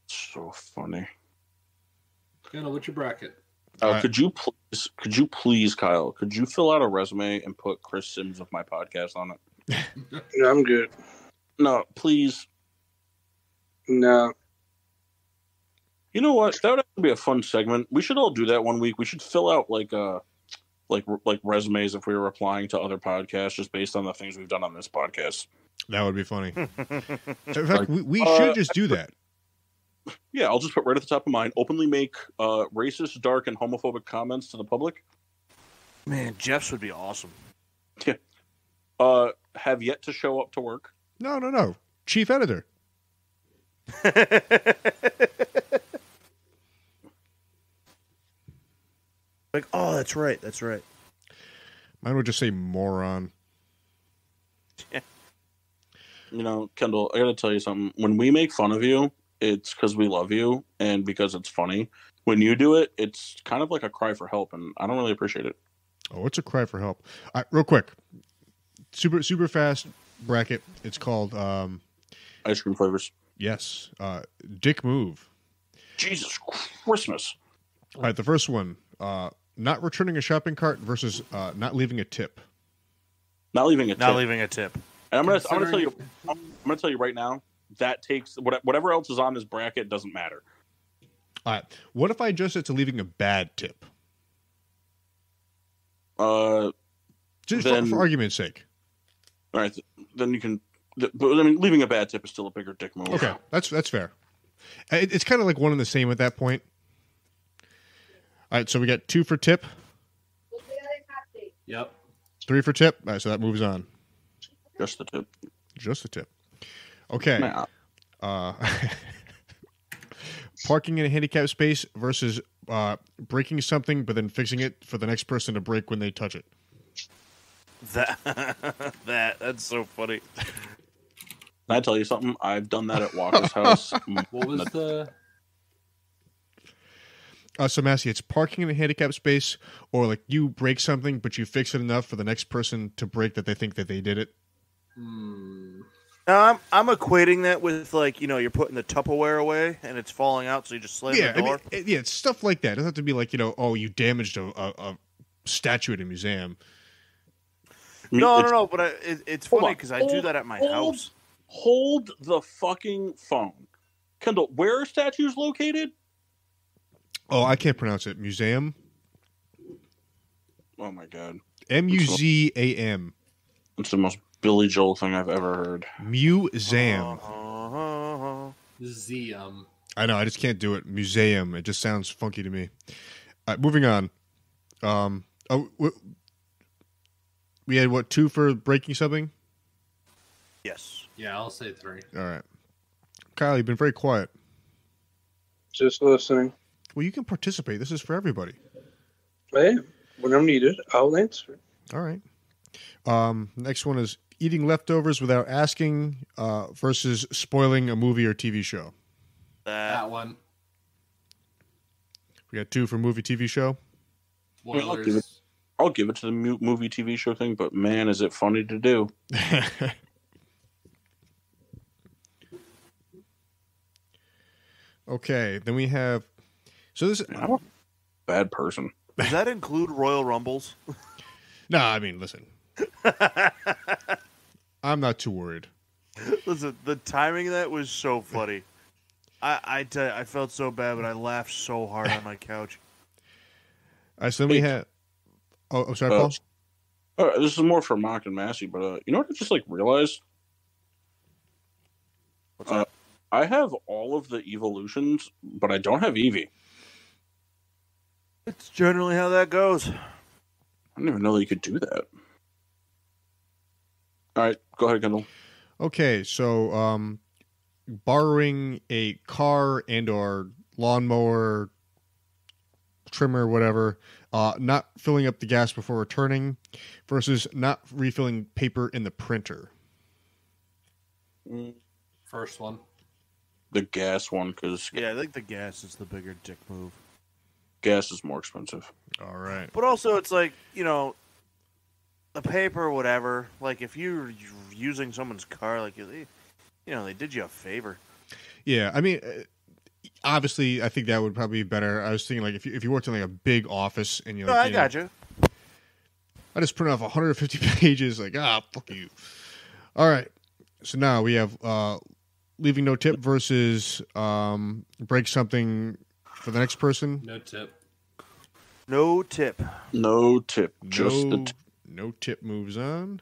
So funny. Kendall, what's your bracket? Could you please, Kyle, could you fill out a resume and put Chris Sims of my podcast on it? No, I'm good. No, please. No. You know what? That would have to be a fun segment. We should all do that one week. We should fill out like resumes if we were applying to other podcasts just based on the things we've done on this podcast. That would be funny. In fact, we should just do that. Yeah, I'll just put right at the top of mine. Openly make racist, dark, and homophobic comments to the public. Man, Jeff's would be awesome. Yeah. Have yet to show up to work. No. Chief editor. Like, oh, that's right. Mine would just say moron. You know, Kendall, I got to tell you something. When we make fun of you, it's because we love you and because it's funny. When you do it, it's kind of like a cry for help, and I don't really appreciate it. Oh, it's a cry for help. Real quick. Super fast bracket. It's called... Ice cream flavors. Yes. Dick move. Jesus Christmas. All right, the first one. Not returning a shopping cart versus not leaving a tip. Not leaving a tip. And I'm gonna tell you right now, that takes whatever else is on this bracket doesn't matter. All right. What if I adjust it to leaving a bad tip? Just for argument's sake. All right, then you can. But I mean, leaving a bad tip is still a bigger dick move. Okay, that's fair. It's kind of like one and the same at that point. All right, so we got 2 for tip. Yep. 3 for tip. All right, so that moves on. Just the tip. Just the tip. Okay. Nah. Parking in a handicapped space versus breaking something but then fixing it for the next person to break when they touch it. That's so funny. Can I tell you something? I've done that at Walker's house. What was the... So, Massey, it's parking in a handicapped space, or like you break something, but you fix it enough for the next person to break that they think that they did it. I'm equating that with, like, you know, you're putting the Tupperware away and it's falling out, so you just slam the door. I mean, it's stuff like that. It doesn't have to be like, you know, oh, you damaged a statue at a museum. No, but it's funny because I do that at my house. Hold the fucking phone. Kendall, where are statues located? Oh, I can't pronounce it. Museum? Oh, my God. M-U-Z-A-M. It's the most Billy Joel thing I've ever heard. Museum. Museum. I know, I just can't do it. Museum. It just sounds funky to me. All right, moving on. We had, 2 for breaking something? Yes. Yeah, I'll say 3. All right. Kyle, you've been very quiet. Just listening. Well, you can participate. This is for everybody. Hey, when I'm needed, I'll answer. All right. Next one is eating leftovers without asking versus spoiling a movie or TV show. That one. We got 2 for movie, TV show. I'll give it to the movie, TV show thing, but man, is it funny to do. Okay, then we have... So this... I'm a bad person. Does that include Royal Rumbles? No, I mean, listen. I'm not too worried. Listen, the timing of that was so funny. I felt so bad, but I laughed so hard on my couch. All right, so then we have... Oh, sorry, Paul? This is more for Mock and Massey, but you know what I just realized? What's that? I have all of the evolutions, but I don't have Eevee. It's generally how that goes. I didn't even know that you could do that. All right, go ahead, Kendall. Okay, so borrowing a car and or lawnmower, trimmer, whatever, not filling up the gas before returning versus not refilling paper in the printer. First one. The gas one, because Yeah, I think the gas is the bigger dick move. gas is more expensive. All right. But also, it's like, the paper or whatever, like, if you're using someone's car, like, they did you a favor. Yeah, I mean, obviously, I think that would probably be better. I was thinking, like, if you worked in, like, a big office and you're No, like, I got you. I just print off 150 pages, like, fuck you. All right. So now we have leaving no tip versus break something for the next person. No tip. No tip. No tip. Just the tip. No tip moves on.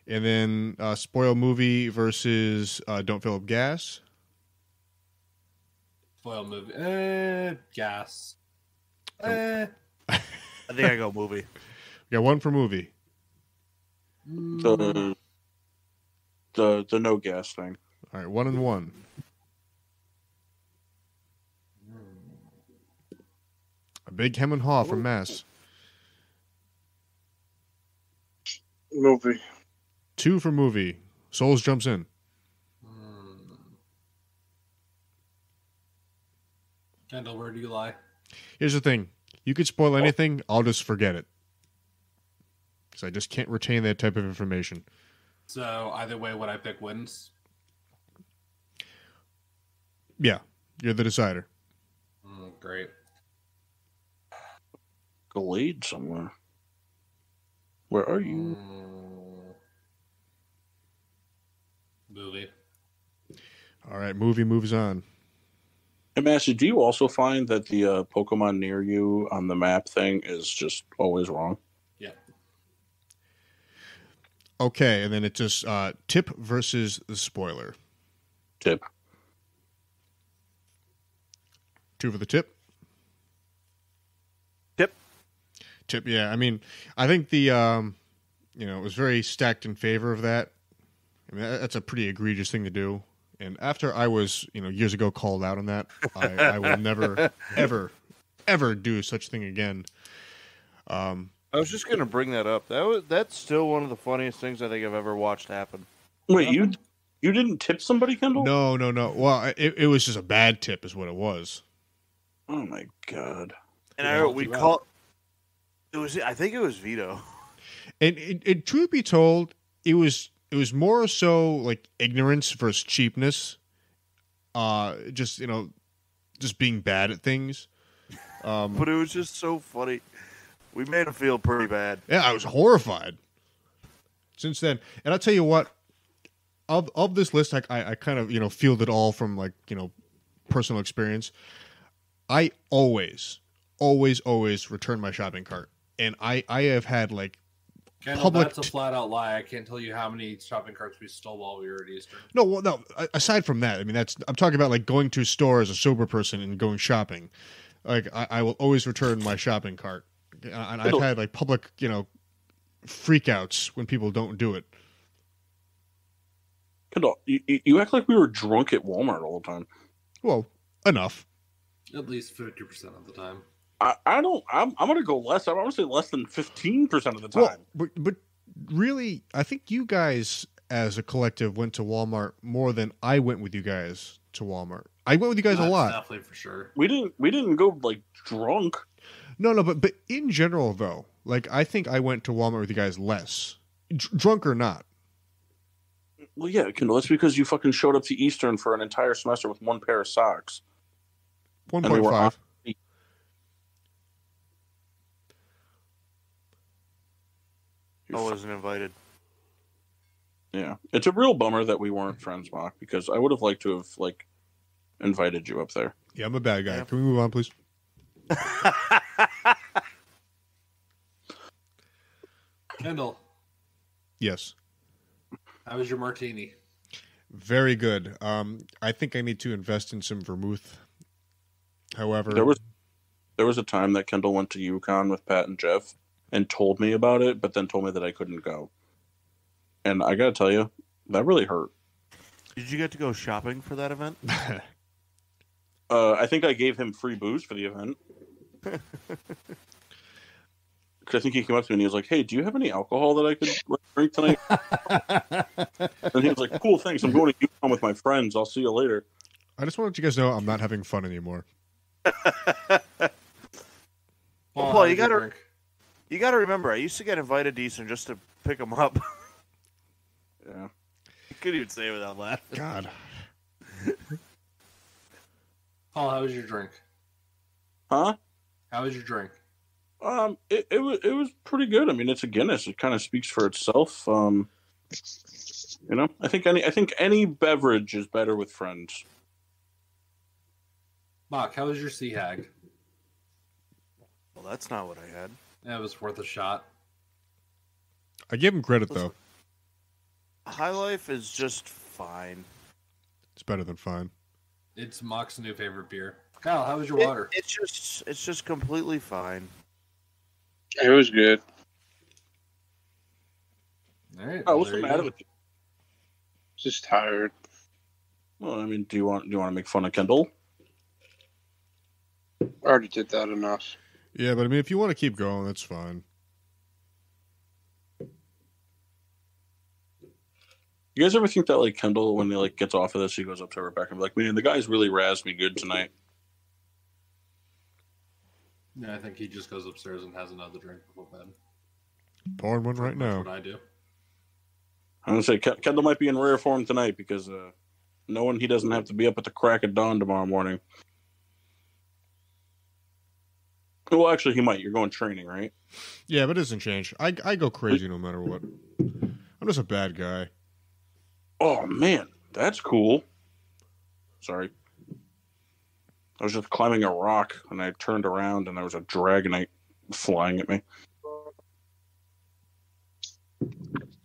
And then spoil movie versus don't fill up gas. Spoil movie. Gas. I think I go movie. We got one for movie. The no gas thing. All right, 1 and 1. A big hem and haw from Mass. Movie. 2 for movie. Souls jumps in. Kendall, where do you lie? Here's the thing. You could spoil anything, I'll just forget it. Because I just can't retain that type of information. So either way, what I pick wins. Yeah, you're the decider. Great. Glade somewhere. Where are you? Movie. All right, movie moves on. Hey, Massey, do you also find that the Pokemon near you on the map thing is just always wrong? Yeah. Okay, and then it's just tip versus the spoiler. Tip. 2 for the tip. Tip, yeah. I mean, I think the, it was very stacked in favor of that. I mean, that's a pretty egregious thing to do. And after I was, years ago called out on that, I will never, ever do such thing again. I was just going to bring that up. That's still one of the funniest things I think I've ever watched happen. Wait, you didn't tip somebody, Kendall? No. Well, it was just a bad tip is what it was. Oh, my God. And I think it was Vito. And it truth be told, it was more so like ignorance versus cheapness. Just being bad at things. But it was just so funny. We made him feel pretty bad. Yeah, I was horrified. Since then, and I'll tell you what, of this list, I kind of fielded all from personal experience. I always return my shopping cart. And I have had Kendall, that's a flat out lie. I can't tell you how many shopping carts we stole while we were at Easter. No. Aside from that, I mean, I'm talking about going to a store as a sober person and going shopping. I will always return my shopping cart, and I've had public freakouts when people don't do it. Kendall, you act like we were drunk at Walmart all the time. Well, enough. At least 50% of the time. I'm going to go less. I'm going to say less than 15% of the time. Well, but really, I think you guys as a collective went to Walmart more than I went with you guys to Walmart. I went with you guys a lot. Definitely for sure. We didn't go drunk. No, but in general though, I think I went to Walmart with you guys less, drunk or not. Well, yeah, Kendall, that's because you fucking showed up to Eastern for an entire semester with one pair of socks. 1.5. I wasn't invited. Yeah, it's a real bummer that we weren't friends, Mock, because I would have liked to have invited you up there. Yeah, I'm a bad guy. Yeah. Can we move on, please? Kendall. Yes. How was your martini? Very good. I think I need to invest in some vermouth. However, there was a time that Kendall went to UConn with Pat and Jeff and told me about it, but then told me that I couldn't go. And I gotta tell you, that really hurt. Did you get to go shopping for that event? I think I gave him free booze for the event. Because I think he came up to me and he was like, "Hey, do you have any alcohol that I could drink tonight?" And he was like, "Cool, thanks. I'm going to UConn with my friends. I'll see you later." I just want to let you guys know I'm not having fun anymore. Well, Paul, you gotta remember, I used to get invited to Eastern just to pick them up. Yeah. You couldn't even say it without laughing. God. Paul, how was your drink? Huh? How was your drink? It was pretty good. I mean, it's a Guinness. It kind of speaks for itself. You know, I think any beverage is better with friends. Mock, how was your Sea Hag? Well, that's not what I had. That was worth a shot. I give him credit, though. High Life is just fine. It's better than fine. It's Mock's new favorite beer. Kyle, how was your water? It's just completely fine. It was good. All right. Oh, what's the matter with you? Just tired. Well, I mean, do you want to make fun of Kendall? I already did that enough. Yeah, but I mean, if you want to keep going, that's fine. You guys ever think that like Kendall, when he like gets off of this, he goes up to Rebecca and be like, "Man, the guys really razzed me good tonight." No, I think he just goes upstairs and has another drink before bed. Pouring one right now. That's what I do. I'm gonna say Kendall might be in rare form tonight because knowing he doesn't have to be up at the crack of dawn tomorrow morning. Well, actually, he might. You're going training, right? Yeah, but it doesn't change. I go crazy no matter what. I'm just a bad guy. Oh man, that's cool. Sorry. I was just climbing a rock and I turned around and there was a dragonite flying at me.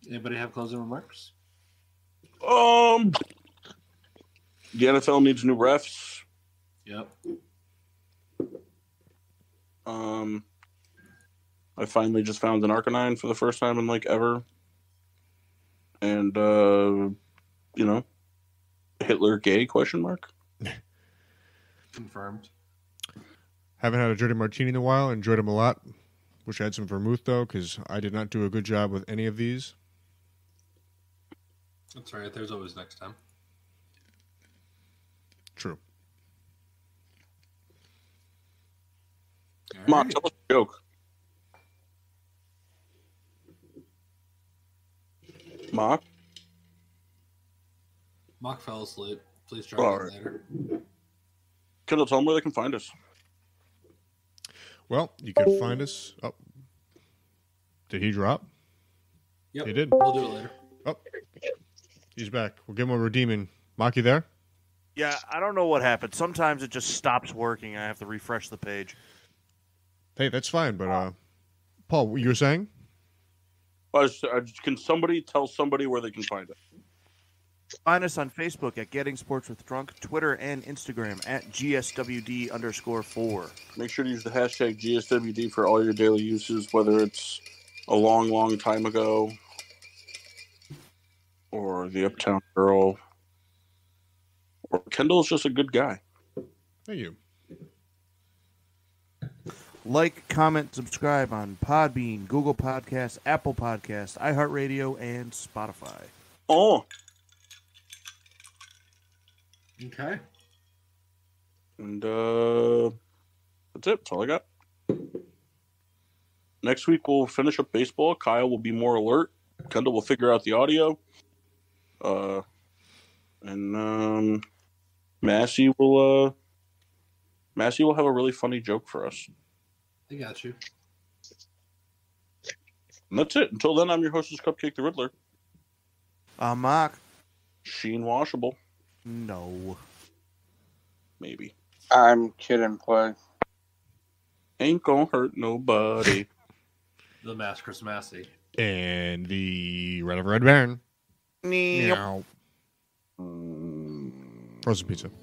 Anybody have closing remarks? The NFL needs new refs. Yep. I finally just found an Arcanine for the first time in like ever. And you know, Hitler gay question mark? Confirmed. Haven't had a dirty martini in a while. Enjoyed them a lot. Wish I had some vermouth, though, because I did not do a good job with any of these. That's right. There's always next time. True. All Mark, right. tell us a joke. Mark? Mock fell asleep. Please try All again right. later. Kendall, tell them where they can find us. Well, you can find us. Oh. Did he drop? Yep. He did. We'll do it later. Oh. He's back. We'll give him a redeeming. Maki there? Yeah, I don't know what happened. Sometimes it just stops working. I have to refresh the page. Hey, that's fine, but Paul, what you were saying? Can somebody tell somebody where they can find us? Find us on Facebook at Getting Sports with Drunk, Twitter and Instagram at GSWD_4. Make sure to use the hashtag GSWD for all your daily uses, whether it's a long, long time ago or the Uptown Girl or Kendall's just a good guy. Thank you. Like, comment, subscribe on Podbean, Google Podcasts, Apple Podcasts, iHeartRadio, and Spotify. Oh, Okay. and that's it. That's all I got. Next week we'll finish up baseball. Kyle will be more alert. Kendall will figure out the audio. And Massey will have a really funny joke for us. I got you. And that's it. Until then, I'm your hostess, Cupcake the Riddler. Mark. Sheen washable. No. Maybe. I'm Kid and Play. Ain't gonna hurt nobody. The Mask Chris Massey. And the Red of Red Baron. Meow. Frozen pizza.